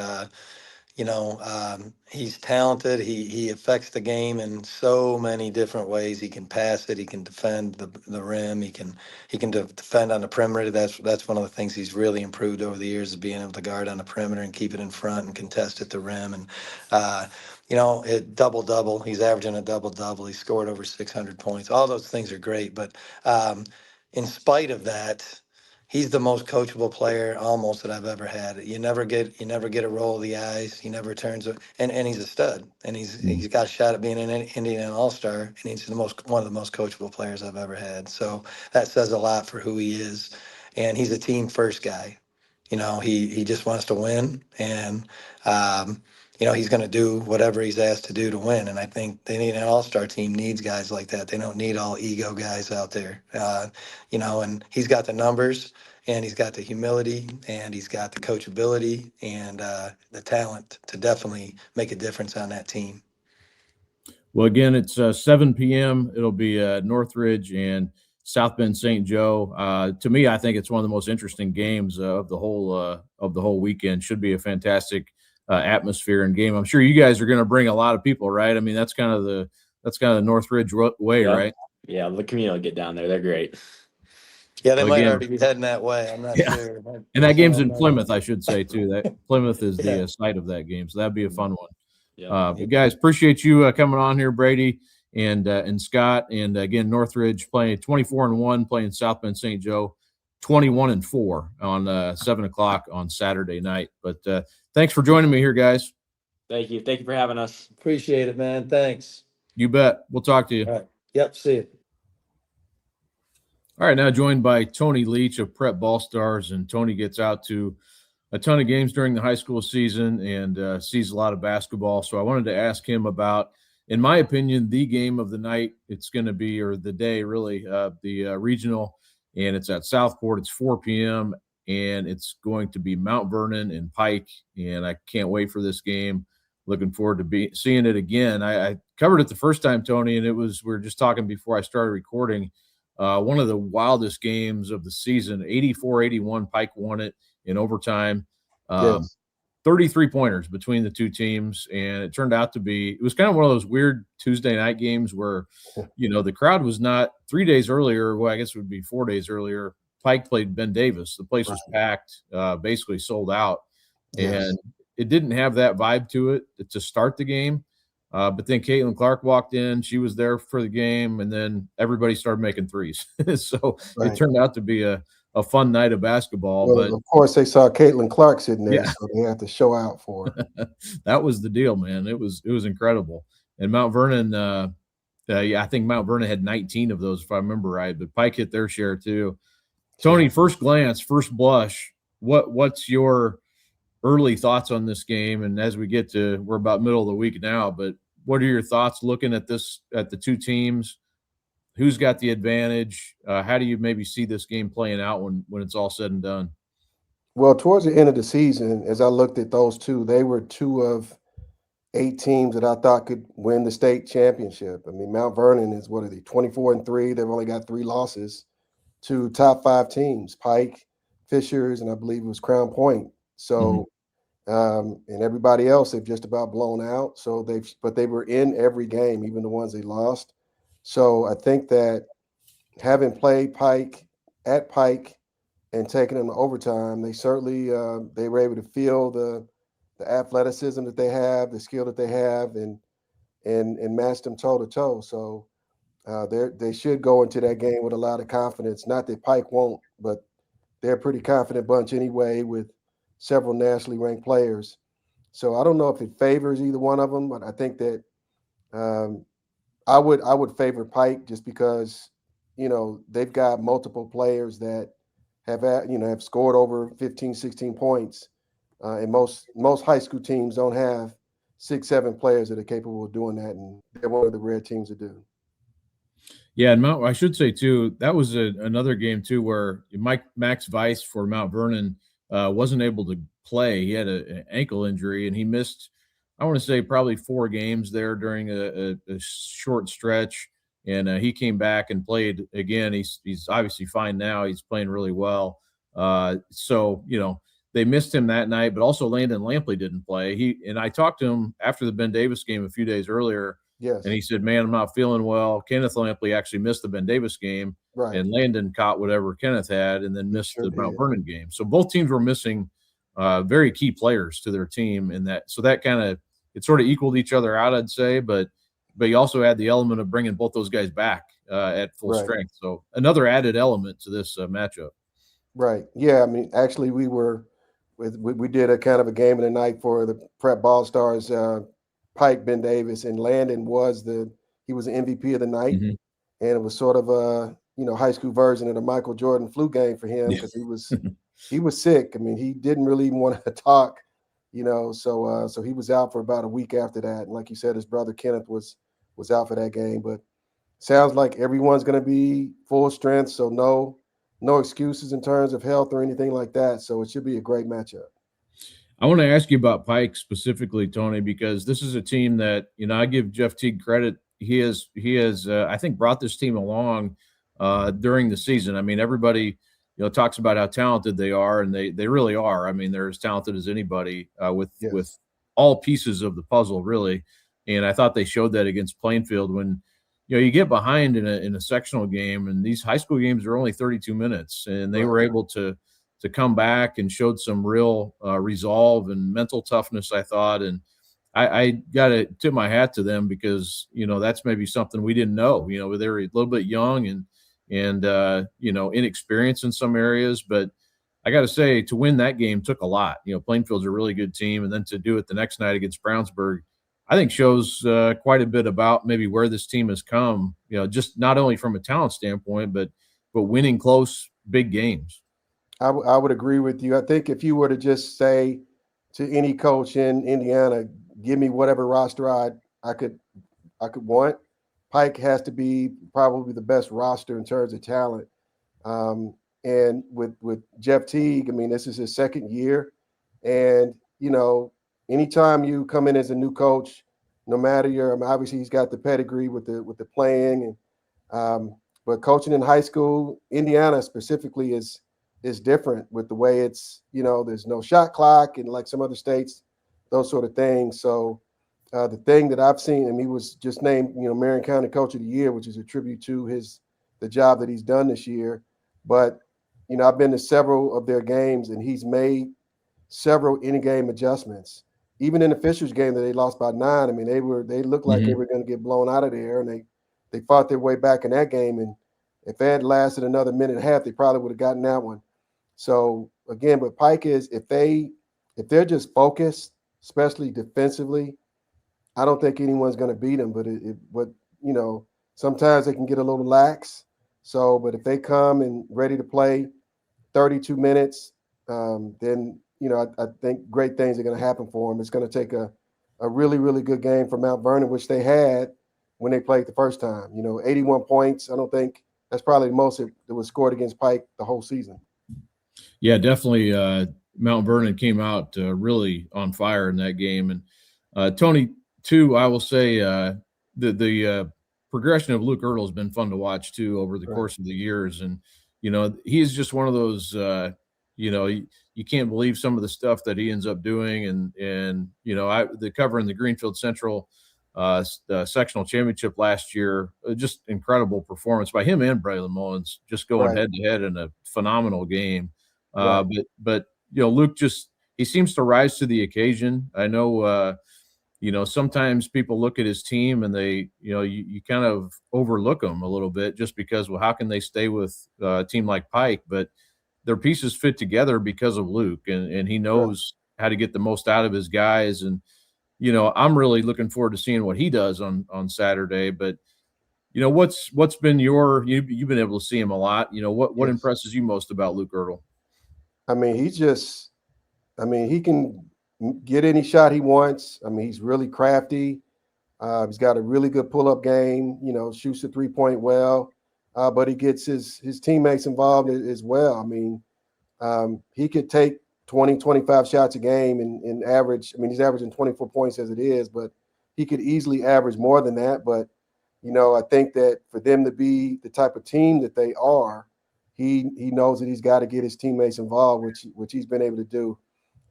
he's talented. He affects the game in so many different ways. He can pass it. He can defend the rim. He can defend on the perimeter. That's one of the things he's really improved over the years, is being able to guard on the perimeter and keep it in front and contest at the rim. And it double-double. He's averaging a double-double. He scored over 600 points. All those things are great, but in spite of that, he's the most coachable player almost that I've ever had. You never get a roll of the eyes. He never turns and he's a stud. And he's got a shot at being an Indiana All-Star, and he's one of the most coachable players I've ever had. So that says a lot for who he is. And he's a team first guy. He just wants to win, and he's going to do whatever he's asked to do to win. And I think they need an all-star team needs guys like that. They don't need all ego guys out there. And he's got the numbers, and he's got the humility, and he's got the coachability, and the talent to definitely make a difference on that team. Well, again, it's 7 p.m. It'll be Northridge and South Bend St. Joe. To me, I think it's one of the most interesting games of the whole weekend. Should be a fantastic atmosphere and game. I'm sure you guys are going to bring a lot of people, right? I mean, that's kind of the Northridge way, right? Yeah, the community will get down there. They're great. Yeah, they might already be heading that way. I'm not sure. And that game's in Plymouth, I should say, too. That Plymouth is the site of that game, so that'd be a fun one. Yeah. But guys, appreciate you coming on here, Brady and Scott. And again, Northridge playing 24-1, playing South Bend St. Joe 21-4 on 7:00 on Saturday night. But thanks for joining me here, guys. Thank you. Thank you for having us. Appreciate it, man. Thanks. You bet. We'll talk to you. All right. Yep. See you. All right, now joined by Tony Leach of Prep Ball Stars, and Tony gets out to a ton of games during the high school season and sees a lot of basketball. So I wanted to ask him about, in my opinion, the game of the night. It's going to be, or the day really, the regional, and it's at Southport. It's 4 p.m. and it's going to be Mount Vernon and Pike, and I can't wait for this game. Looking forward to seeing it again. I covered it the first time, Tony, and we were just talking before I started recording. One of the wildest games of the season. 84-81, Pike won it in overtime. 33 pointers between the two teams, and it turned out to be, it was kind of one of those weird Tuesday night games where, the crowd was not 3 days earlier. Well, I guess it would be 4 days earlier. Pike played Ben Davis. The place was packed, basically sold out, and it didn't have that vibe to it to start the game. But then Caitlin Clark walked in. She was there for the game, and then everybody started making threes. So it turned out to be a fun night of basketball. Well, but of course, they saw Caitlin Clark sitting there, so they had to show out for her. That was the deal, man. It was incredible. And Mount Vernon, I think Mount Vernon had 19 of those, if I remember right. But Pike hit their share too. Tony, first glance, first blush, what's your early thoughts on this game? And as we get to, we're about middle of the week now, but what are your thoughts looking at the two teams? Who's got the advantage? How do you maybe see this game playing out when it's all said and done? Well, towards the end of the season, as I looked at those two, they were 2 of 8 teams that I thought could win the state championship. I mean, Mount Vernon is, 24-3. They've only got 3 losses to top 5 teams, Pike, Fishers, and I believe it was Crown Point. So, and everybody else they've just about blown out. So but they were in every game, even the ones they lost. So I think that having played Pike at Pike and taking them to overtime, they certainly they were able to feel the athleticism that they have, the skill that they have, and match them toe to toe. So they should go into that game with a lot of confidence. Not that Pike won't, but they're a pretty confident bunch anyway, with several nationally ranked players. So I don't know if it favors either one of them, but I think that I would favor Pike just because, they've got multiple players that have scored over 15, 16 points. And most high school teams don't have 6, 7 players that are capable of doing that. And they're one of the rare teams that do. Yeah, and I should say too, that was another game too where Max Weiss for Mount Vernon wasn't able to play. He had an ankle injury, and he missed, I want to say, probably 4 games there during a short stretch. And he came back and played again. He's obviously fine now. He's playing really well. So they missed him that night, but also Landon Lampley didn't play. I talked to him after the Ben Davis game a few days earlier. Yes. And he said, man, I'm not feeling well. Kenneth Lampley actually missed the Ben Davis game. Right. And Landon caught whatever Kenneth had and then missed the Mount Vernon game. So both teams were missing very key players to their team in that. So that kind of, it sort of equaled each other out, I'd say. But but you also add the element of bringing both those guys back at full Right. strength. So another added element to this matchup. Right. Yeah. I mean, actually, we did a kind of a game of the night for the Prep Ball Stars. Pike, Ben Davis, and Landon he was the MVP of the night, Mhm. and it was sort of a high school version of the Michael Jordan flu game for him because he was sick. I mean, he didn't really even want to talk, so he was out for about a week after that. And like you said, his brother Kenneth was out for that game. But sounds like everyone's going to be full strength, so no excuses in terms of health or anything like that. So it should be a great matchup. I want to ask you about Pike specifically, Tony, because this is a team that, I give Jeff Teague credit. He has I think, brought this team along during the season. I mean, everybody, talks about how talented they are, and they really are. I mean, they're as talented as anybody with all pieces of the puzzle, really. And I thought they showed that against Plainfield when, you get behind in a sectional game, and these high school games are only 32 minutes, and they were able to come back and showed some real resolve and mental toughness, I thought. And I got to tip my hat to them because, that's maybe something we didn't know. They're a little bit young and inexperienced in some areas. But I got to say, to win that game took a lot. Plainfield's a really good team. And then to do it the next night against Brownsburg, I think shows quite a bit about maybe where this team has come, just not only from a talent standpoint, but winning close big games. I would agree with you. I think if you were to just say to any coach in Indiana, give me whatever roster I could want, Pike has to be probably the best roster in terms of talent. And with Jeff Teague, I mean, this is his second year. And, anytime you come in as a new coach, no matter obviously he's got the pedigree with the playing, and but coaching in high school, Indiana specifically is different with the way it's, there's no shot clock and like some other states, those sort of things. So the thing that I've seen, and he was just named, Marion County Coach of the Year, which is a tribute to the job that he's done this year. But, I've been to several of their games, and he's made several in-game adjustments. Even in the Fishers game that they lost by 9, I mean, they looked like they were going to get blown out of there, and they fought their way back in that game. And if they had lasted another minute and a half, they probably would have gotten that one. So again, but Pike is, if they're just focused, especially defensively, I don't think anyone's going to beat them. But sometimes they can get a little lax. So, but if they come and ready to play 32 minutes, then I think great things are going to happen for them. It's going to take a really, really good game for Mount Vernon, which they had when they played the first time. 81 points. I don't think that's probably the most that was scored against Pike the whole season. Yeah, definitely. Mount Vernon came out really on fire in that game. And Tony, too, I will say the progression of Luke Ertl has been fun to watch, too, over the course of the years. And, he is just one of those, you can't believe some of the stuff that he ends up doing. And the covering the Greenfield Central sectional championship last year, just incredible performance by him and Brayden Collins, just going head to head in a phenomenal game. But Luke he seems to rise to the occasion. I know, sometimes people look at his team and they, you kind of overlook them a little bit just because, well, how can they stay with a team like Pike? But their pieces fit together because of Luke, and he knows how to get the most out of his guys. And, I'm really looking forward to seeing what he does on Saturday. But, what's been you've been able to see him a lot. What impresses you most about Luke Ertl? I mean, he can get any shot he wants. I mean, he's really crafty. He's got a really good pull-up game, shoots the three-point well, but he gets his teammates involved as well. I mean, he could take 20, 25 shots a game and average. I mean, he's averaging 24 points as it is, but he could easily average more than that. But, I think that for them to be the type of team that they are, he knows that he's got to get his teammates involved, which he's been able to do.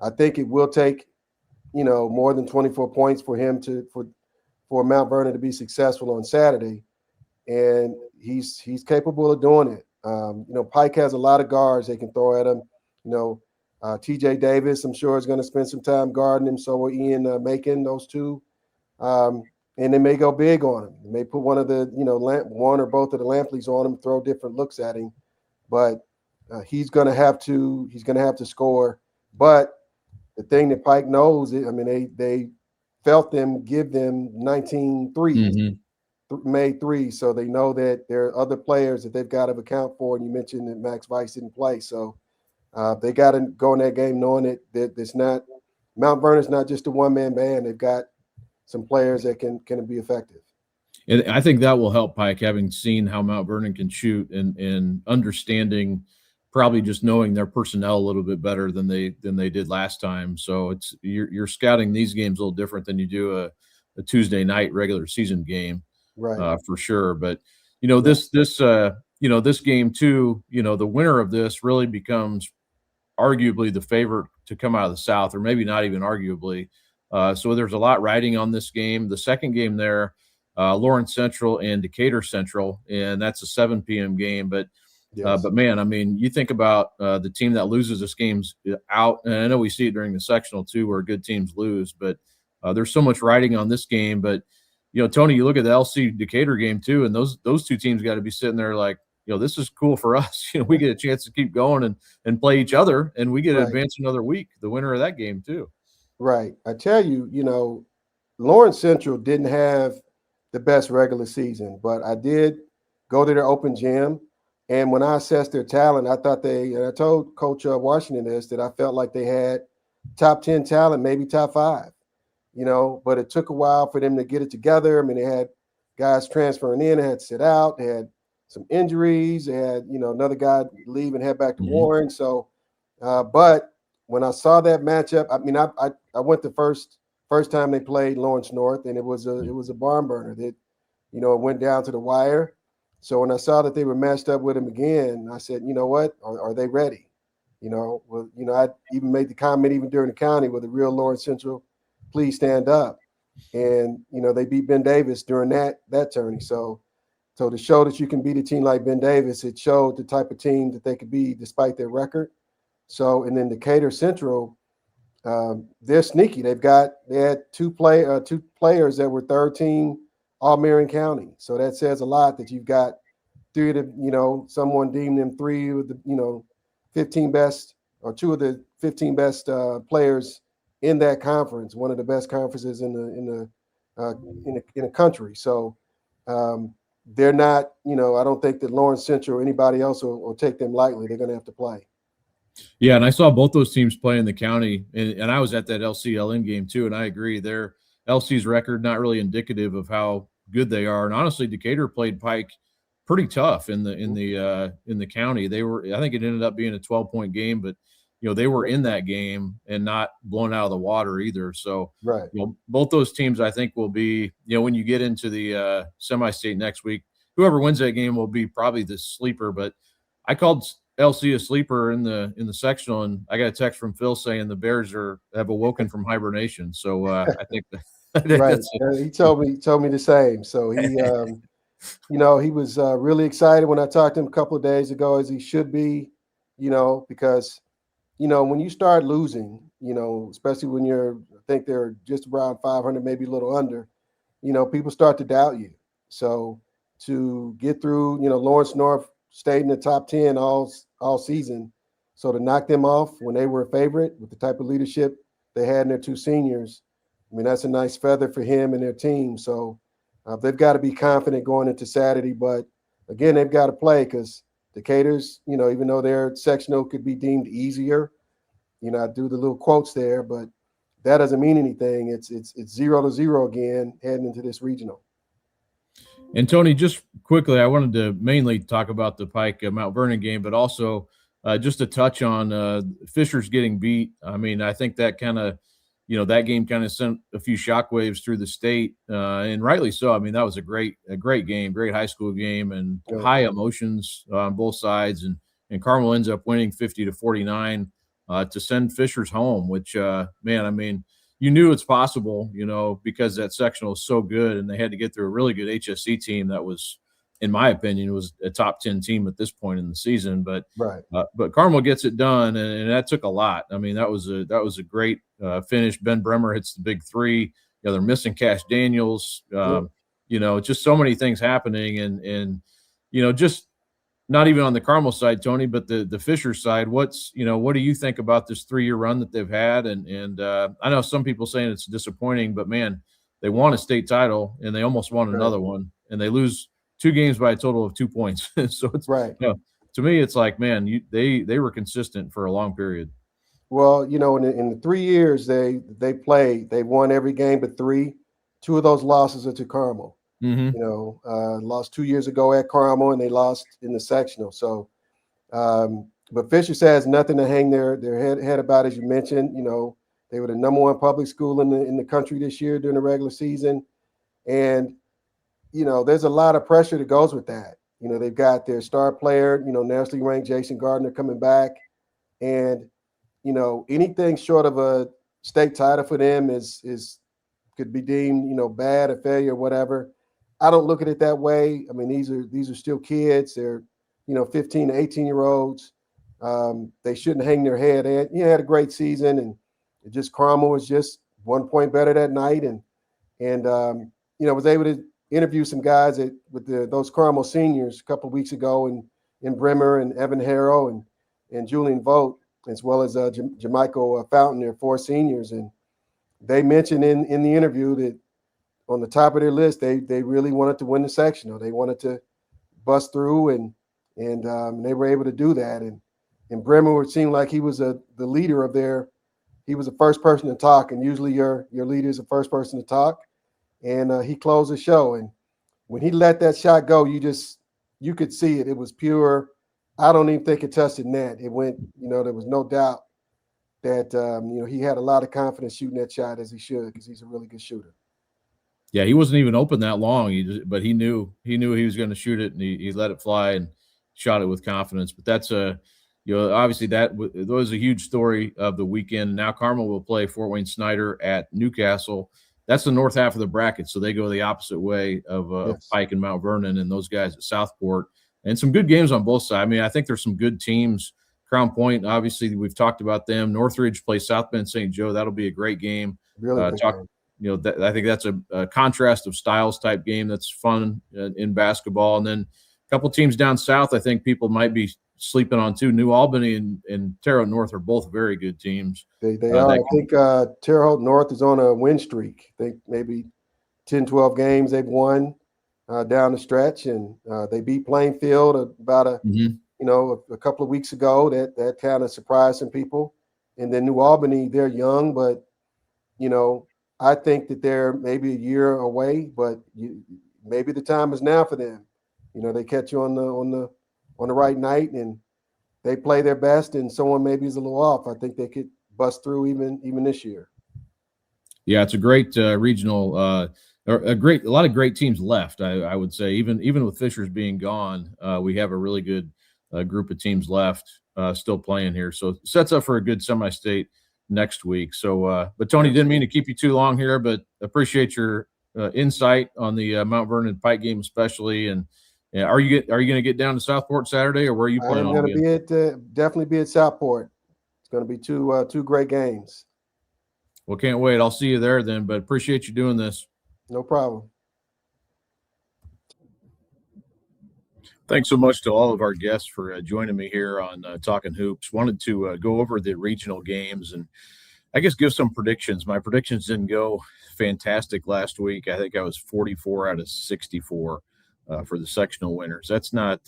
I think it will take, more than 24 points for him for Mount Vernon to be successful on Saturday. And he's capable of doing it. Pike has a lot of guards they can throw at him. TJ Davis, I'm sure, is going to spend some time guarding him. So will Ian Macon, those two. And and they may go big on him. They may put one of the, one or both of the Lampleys on him, throw different looks at him, but he's going to have to score. But the thing that Pike knows, they felt them give them 19 threes, made threes, so they know that there are other players that they've got to account for. And you mentioned that Max Weiss didn't play, so they got to go in that game knowing that it's not Mount Vernon's not just a one-man band. They've got some players that can be effective. And I think that will help Pike, having seen how Mount Vernon can shoot and understanding, probably just knowing their personnel a little bit better than they did last time. So you're scouting these games a little different than you do a Tuesday night regular season game, right? For sure. But this game too, the winner of this really becomes arguably the favorite to come out of the South, or maybe not even arguably. So there's a lot riding on this game. The second game there, Lawrence Central and Decatur Central, and that's a 7 p.m. game. But man, you think about the team that loses this game's out, and I know we see it during the sectional too, where good teams lose. But there's so much riding on this game. But Tony, you look at the LC Decatur game too, and those two teams got to be sitting there like, this is cool for us. We get a chance to keep going and play each other, and we get to advance another week. The winner of that game too. Right. I tell you, Lawrence Central didn't have the best regular season, but I did go to their open gym. And when I assessed their talent, I thought and I told Coach Washington this, that I felt like they had top 10 talent, maybe top 5, but it took a while for them to get it together. They had guys transferring in, they had to sit out, they had some injuries, they had, another guy leave and head back to Warren. So, but when I saw that matchup, I went the first time they played Lawrence North, and it was a barn burner that, it went down to the wire. So when I saw that they were matched up with him again, I said, you know what, are they ready? I even made the comment even during the county with the real Lawrence Central, please stand up. And, they beat Ben Davis during that tourney. So to show that you can beat a team like Ben Davis, it showed the type of team that they could be despite their record. So, and then Decatur Central, they're sneaky. They had two players that were third team All-Marion County. So that says a lot that you've got three of the, someone deemed them three of the, 15 best or two of the 15 best players in that conference, one of the best conferences in the country. So they're not, I don't think that Lawrence Central or anybody else will take them lightly. They're going to have to play. Yeah, and I saw both those teams play in the county, and I was at that LCLN game too, and I agree. Their LC's record not really indicative of how good they are. And honestly, Decatur played Pike pretty tough in the county. They were, I think it ended up being a 12-point game, but they were in that game and not blown out of the water either. So right, both those teams I think will be, when you get into the semi-state next week, whoever wins that game will be probably the sleeper. But I called LC a sleeper in the sectional, and I got a text from Phil saying the Bears have awoken from hibernation. So I think right. He told me the same. So he he was really excited when I talked to him a couple of days ago, as he should be, because when you start losing, especially when I think they're just around 500, maybe a little under, people start to doubt you. So to get through, Lawrence North stayed in the top 10 all season. So to knock them off when they were a favorite with the type of leadership they had in their two seniors, that's a nice feather for him and their team. So they've got to be confident going into Saturday. But again, they've got to play, because Decatur's, even though their sectional could be deemed easier, I do the little quotes there, but that doesn't mean anything. It's 0-0 again heading into this regional. And Tony, just quickly, I wanted to mainly talk about the Pike Mount Vernon game, but also just to touch on Fisher's getting beat. I think that kind of, that game kind of sent a few shockwaves through the state, and rightly so. That was a great game, great high school game, and high emotions on both sides. And Carmel ends up winning 50-49 to send Fisher's home, which, you knew it's possible, because that sectional was so good, and they had to get through a really good HSC team that was, in my opinion, was a top 10 team at this point in the season. But right. But Carmel gets it done, and that took a lot. That was a great finish. Ben Bremer hits the big three. they're missing Cash Daniels. Just so many things happening, and just not even on the Carmel side, Tony, but the Fisher side. What do you think about this 3-year run that they've had? And I know some people saying it's disappointing, but man, they won a state title and they almost won another one, and they lose 2 games by a total of 2 points. So it's right. To me, it's like, man, they were consistent for a long period. Well, in the 3 years they played, they won every game but 3. 2 of those losses are to Carmel. Mm-hmm. Lost 2 years ago at Carmel, and they lost in the sectional. So, but Fisher says nothing to hang their head about, as you mentioned. They were the number 1 public school in the country this year during the regular season, and there's a lot of pressure that goes with that. They've got their star player, nationally ranked Jason Gardner coming back, and anything short of a state title for them is could be deemed bad, a failure, whatever. I don't look at it that way. I mean, these are still kids. They're 15 to 18-year-olds. They shouldn't hang their head. They had a great season, and Carmel was just 1 point better that night, and was able to interview some guys with those Carmel seniors a couple of weeks ago, in Bremer and Evan Harrow and Julian Vogt, as well as Jamichael Fountain, their 4 seniors, and they mentioned in the interview that on the top of their list, they really wanted to win the sectional. They wanted to bust through, and they were able to do that. And Bremer, it seemed like he was the leader of he was the first person to talk, and usually your leader is the first person to talk. And he closed the show. And when he let that shot go, you could see it. It was pure. I don't even think it touched the net. It went, there was no doubt that, he had a lot of confidence shooting that shot, as he should, because he's a really good shooter. Yeah, he wasn't even open that long, but he knew he was going to shoot it, and he let it fly and shot it with confidence. But that's obviously that was a huge story of the weekend. Now Carmel will play Fort Wayne Snyder at Newcastle. That's the north half of the bracket, so they go the opposite way of Pike and Mount Vernon and those guys at Southport. And some good games on both sides. I mean, I think there's some good teams. Crown Point, obviously, we've talked about them. Northridge plays South Bend St. Joe. That'll be a great game. Really good game. I think that's a contrast of styles type game that's fun in basketball. And then a couple teams down south I think people might be sleeping on too. New Albany and Terre Haute North are both very good teams. They are. I think Terre Haute North is on a win streak. I think maybe 10, 12 games they've won down the stretch, and they beat Plainfield about a couple of weeks ago. That kind of surprised some people. And then New Albany, they're young, but I think that they're maybe a year away, but maybe the time is now for them. They catch you on the right night, and they play their best, and someone maybe is a little off. I think they could bust through even this year. Yeah, it's a great regional, a lot of great teams left. I would say even with Fishers being gone, we have a really good group of teams left still playing here. So it sets up for a good semi-state next week. So, but Tony, didn't mean to keep you too long here, but appreciate your insight on the Mount Vernon Pike game, especially. And are you going to get down to Southport Saturday, or where are you playing? I'm going to be definitely be at Southport. It's going to be two great games. Well, can't wait. I'll see you there then. But appreciate you doing this. No problem. Thanks so much to all of our guests for joining me here on Talkin' Hoops. Wanted to go over the regional games and I guess give some predictions. My predictions didn't go fantastic last week. I think I was 44 out of 64 for the sectional winners. That's not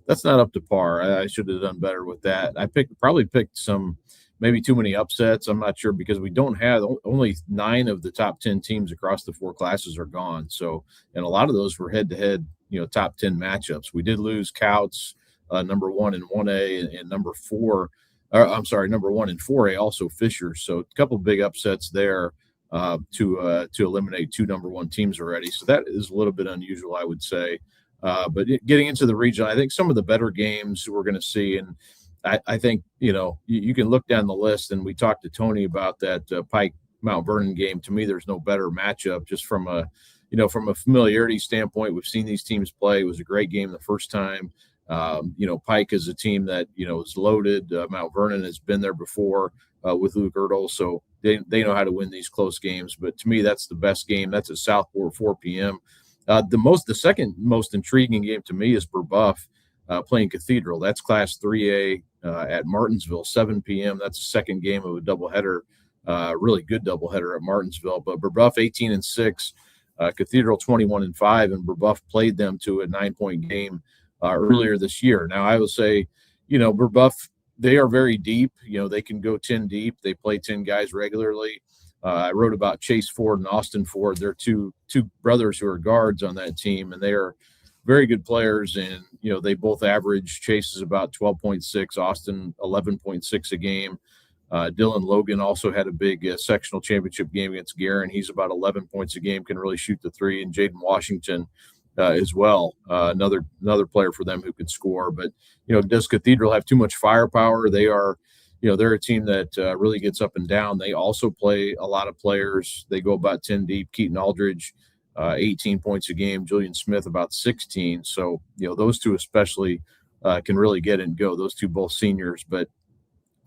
that's not up to par. I should have done better with that. I probably picked some maybe too many upsets. I'm not sure because we don't have only 9 of the top 10 teams across the 4 classes are gone. So, and a lot of those were head-to-head, top 10 matchups. We did lose Couts, number 1 in 1A, and number 1 in 4A, also Fisher. So a couple of big upsets there to eliminate 2 number 1 teams already. So that is a little bit unusual, I would say. But getting into the region, I think some of the better games we're going to see, and I think, you can look down the list, and we talked to Tony about that Pike Mount Vernon game. To me, there's no better matchup just from a familiarity standpoint. We've seen these teams play. It was a great game the first time. Pike is a team that, is loaded. Mount Vernon has been there before with Luke Ertl. So they know how to win these close games. But to me, that's the best game. That's at Southport, 4 p.m. The second most intriguing game to me is Brebeuf playing Cathedral. That's Class 3A at Martinsville, 7 p.m. That's the second game of a doubleheader, really good doubleheader at Martinsville. But Brebeuf 18-6, Cathedral 21-5, and Brebeuf played them to a 9-point game earlier this year. Now, I will say, Brebeuf, they are very deep. They can go 10 deep. They play 10 guys regularly. I wrote about Chase Ford and Austin Ford. They're two brothers who are guards on that team, and they are very good players. And, they both average. Chase is about 12.6, Austin 11.6 a game. Dylan Logan also had a big sectional championship game against Guerin. He's about 11 points a game, can really shoot the three. And Jaden Washington as well, another player for them who can score. But, does Cathedral have too much firepower? They are – they're a team that really gets up and down. They also play a lot of players. They go about 10 deep. Keaton Aldridge, 18 points a game. Julian Smith, about 16. So, those two especially can really get and go. Those two both seniors, but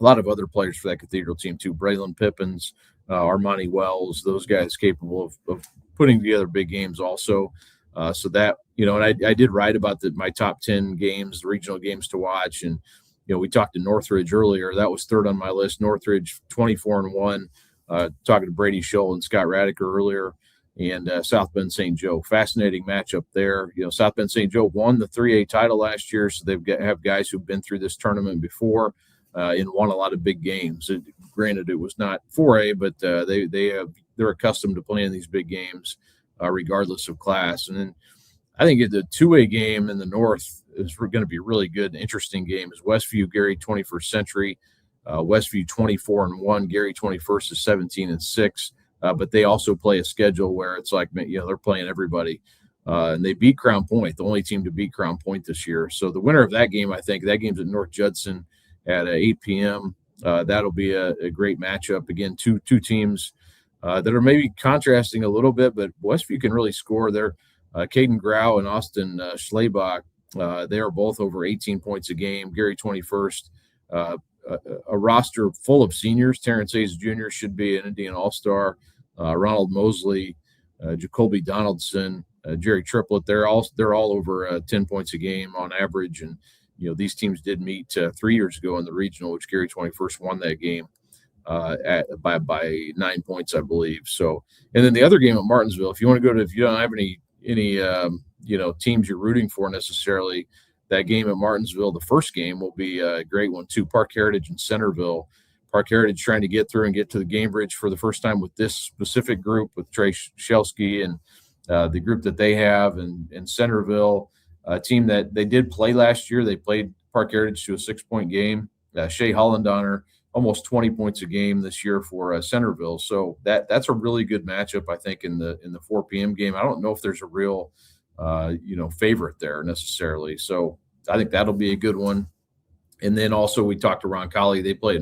a lot of other players for that Cathedral team too. Braylon Pippins, Armani Wells, those guys capable of putting together big games also. So that, and I did write about my top 10 games, the regional games to watch. And, we talked to Northridge earlier. That was third on my list. Northridge 24-1. Talking to Brady Scholl and Scott Radeker earlier, and South Bend St. Joe. Fascinating matchup there. South Bend St. Joe won the 3A title last year, so have guys who've been through this tournament before and won a lot of big games. Granted, it was not 4A, but they're accustomed to playing these big games regardless of class. And then I think the 2A game in the North is going to be a really good and interesting game. Is Westview, Gary 21st Century. Westview 24-1, Gary 21st is 17-6. But they also play a schedule where it's like, they're playing everybody. And they beat Crown Point, the only team to beat Crown Point this year. So the winner of that game, I think, that game's at North Judson at 8 p.m. That'll be a great matchup. Again, two teams that are maybe contrasting a little bit, but Westview can really score. They're Caden Grau and Austin Schlebach. They are both over 18 points a game. Gary 21st, a roster full of seniors. Terrence Hayes Jr. should be an Indian All-Star. Ronald Mosley, Jacoby Donaldson, Jerry Triplett. They're all over 10 points a game on average. And these teams did meet 3 years ago in the regional, which Gary 21st won that game by 9 points, I believe. So, and then the other game at Martinsville, if you want to go to, if you don't have any teams you're rooting for necessarily, that game at Martinsville, the first game will be a great one too. Park Heritage and Centerville. Park Heritage trying to get through and get to the Game Bridge for the first time with this specific group with Trey Shelsky and the group that they have, and Centerville, a team that they did play last year. They played Park Heritage to a 6-point game. Shea Hollendonner, almost 20 points a game this year for Centerville. So that's a really good matchup, I think, in the 4 p.m. game. I don't know if there's a real favorite there necessarily. So I think that'll be a good one. And then also we talked to Roncalli. They played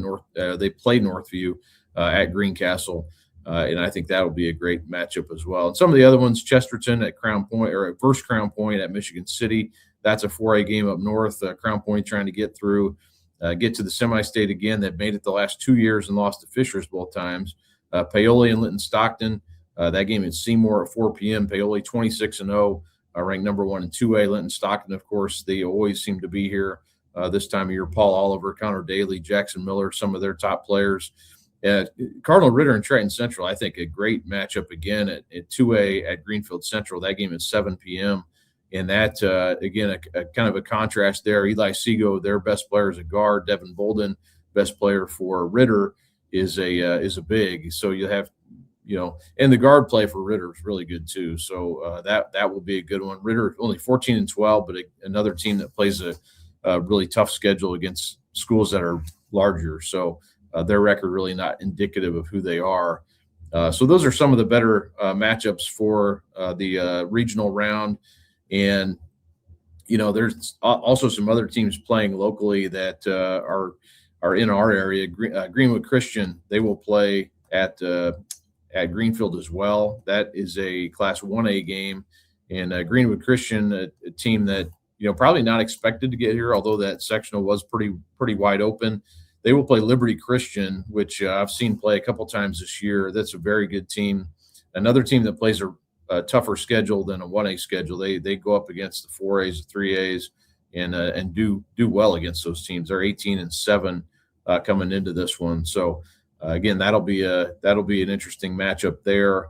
Northview at Greencastle, and I think that'll be a great matchup as well. And some of the other ones, Chesterton at Crown Point, or at First Crown Point at Michigan City. That's a 4A game up north. Crown Point trying to get through, get to the semi-state again. They've made it the last 2 years and lost to Fishers both times. Paoli and Linton Stockton. That game at Seymour at 4 p.m. Paoli 26-0, ranked number 1 in 2A. Linton Stockton, of course, they always seem to be here this time of year. Paul Oliver, Connor Daly, Jackson Miller, some of their top players. Cardinal Ritter and Triton Central, I think a great matchup again at 2A at Greenfield Central. That game at 7 p.m. And that, again, a kind of a contrast there. Eli Seago, their best player is a guard. Devin Bolden, best player for Ritter, is a big. So you have, and the guard play for Ritter is really good too. So that will be a good one. Ritter only 14-12, but another team that plays a really tough schedule against schools that are larger. So their record really not indicative of who they are. So those are some of the better matchups for the regional round. And, there's also some other teams playing locally that are in our area. Greenwood Christian, they will play at Greenfield as well. That is a Class 1A game. And Greenwood Christian, a team that, probably not expected to get here, although that sectional was pretty wide open. they will play Liberty Christian, which I've seen play a couple times this year. That's a very good team. Another team that plays a tougher schedule than a 1A schedule. They go up against the 4As, the 3As, and do well against those teams. They're 18-7 coming into this one. So again, that'll be an interesting matchup there.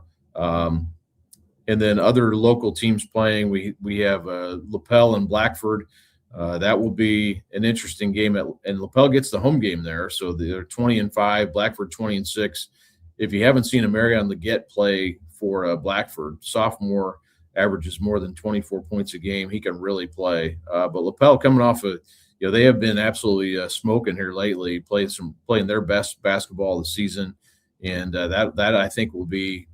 And then other local teams playing, we have Lapel and Blackford. That will be an interesting game, and Lapel gets the home game there. So they're 20-5, Blackford 20-6. If you haven't seen Marion Leggett play for Blackford, sophomore, averages more than 24 points a game. He can really play. But Lapel coming off they have been absolutely smoking here lately, playing their best basketball of the season, and that I think will be.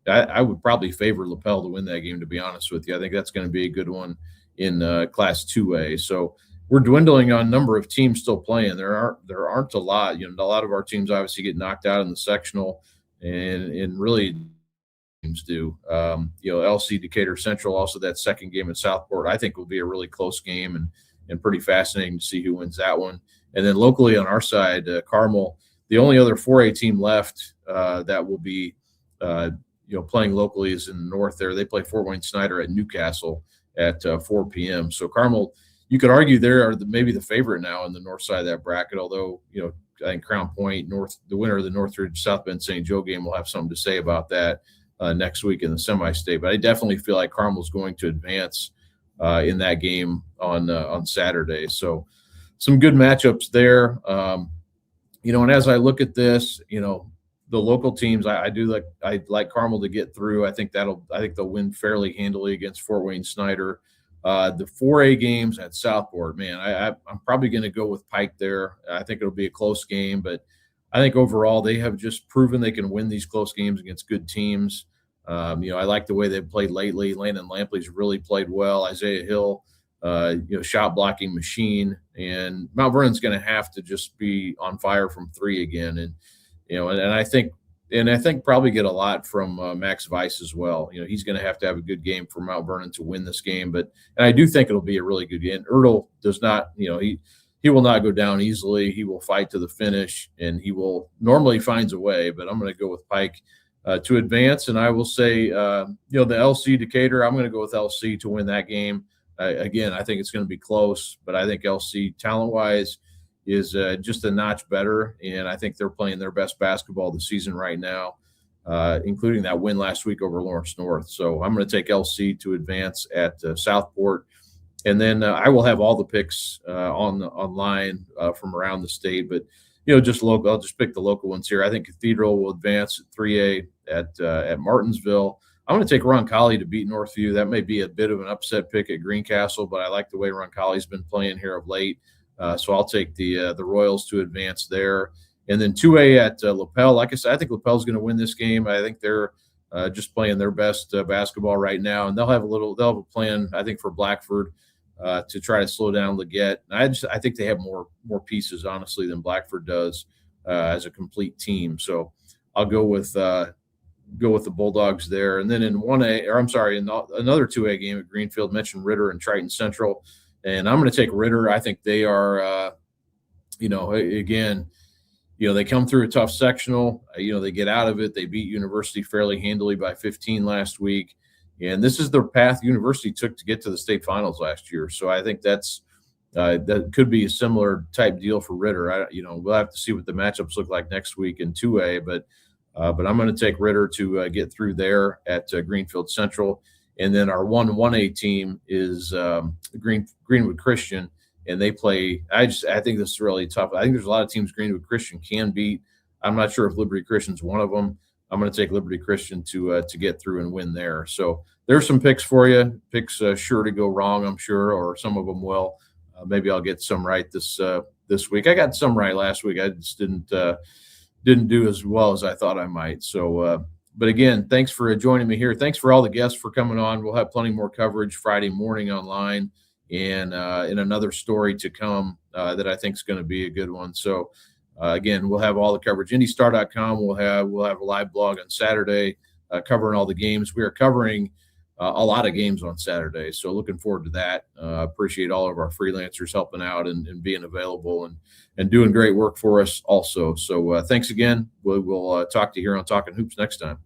I would probably favor Lapel to win that game, to be honest with you. I think that's going to be a good one in Class 2A. So we're dwindling on number of teams still playing. There aren't a lot. A lot of our teams obviously get knocked out in the sectional, and really teams do. LC Decatur Central, also that second game in Southport, I think will be a really close game and pretty fascinating to see who wins that one. And then locally on our side, Carmel, the only other 4A team left that will be playing locally is in the north there. They play Fort Wayne Snyder at Newcastle at 4 p.m. So Carmel, you could argue they are maybe the favorite now on the north side of that bracket, although, I think Crown Point, the winner of the Northridge South Bend St. Joe game will have something to say about that next week in the semi-state. But I definitely feel like Carmel's going to advance in that game on Saturday. So some good matchups there. And as I look at this, the local teams, I like Carmel to get through. I think they'll win fairly handily against Fort Wayne Snyder. The 4A games at Southport, man, I'm probably going to go with Pike there. I think it'll be a close game, but I think overall they have just proven they can win these close games against good teams. I like the way they've played lately. Landon Lampley's really played well. Isaiah Hill, shot blocking machine, and Mount Vernon's going to have to just be on fire from three again. And I think probably get a lot from Max Weiss as well. He's going to have a good game for Mount Vernon to win this game. And I do think it'll be a really good game. Ertl does not, he will not go down easily. He will fight to the finish, and he will normally finds a way. But I'm going to go with Pike to advance. And I will say, the LC Decatur, I'm going to go with LC to win that game. Again, I think it's going to be close, but I think LC talent-wise is just a notch better, and I think they're playing their best basketball of the season right now, including that win last week over Lawrence North. So I'm going to take LC to advance at Southport, and then I will have all the picks online from around the state, but just local. I'll just pick the local ones here. I think Cathedral will advance at 3A at Martinsville. I'm going to take Roncalli to beat Northview. That may be a bit of an upset pick at Greencastle, but I like the way Roncalli's been playing here of late. So I'll take the Royals to advance there. And then 2A at Lapel. Like I said, I think Lapel's going to win this game. I think they're just playing their best basketball right now, and they'll have a plan, I think, for Blackford to try to slow down Leggett. I think they have more pieces, honestly, than Blackford does as a complete team. So I'll go with the Bulldogs there. And then in 1A, or I'm sorry, in another 2A game at Greenfield, mentioned Ritter and Triton Central. And I'm going to take Ritter. I think they are, again, they come through a tough sectional. They get out of it. They beat University fairly handily by 15 last week. And this is the path University took to get to the state finals last year. So I think that could be a similar type deal for Ritter. We'll have to see what the matchups look like next week in 2A. But I'm going to take Ritter to get through there at Greenfield Central. And then our 1A team is Greenwood Christian, and they play. I think this is really tough. I think there's a lot of teams Greenwood Christian can beat. I'm not sure if Liberty Christian's one of them. I'm going to take Liberty Christian to get through and win there. So there's some picks for you. Picks sure to go wrong, I'm sure, or some of them will. Maybe I'll get some right this week. I got some right last week. I just didn't do as well as I thought I might. So. But again, thanks for joining me here. Thanks for all the guests for coming on. We'll have plenty more coverage Friday morning online, and in another story to come that I think is going to be a good one. So again, we'll have all the coverage. IndyStar.com. We'll have a live blog on Saturday covering all the games. We are covering a lot of games on Saturday. So looking forward to that. Appreciate all of our freelancers helping out and being available and doing great work for us also. So thanks again. We'll talk to you here on Talking Hoops next time.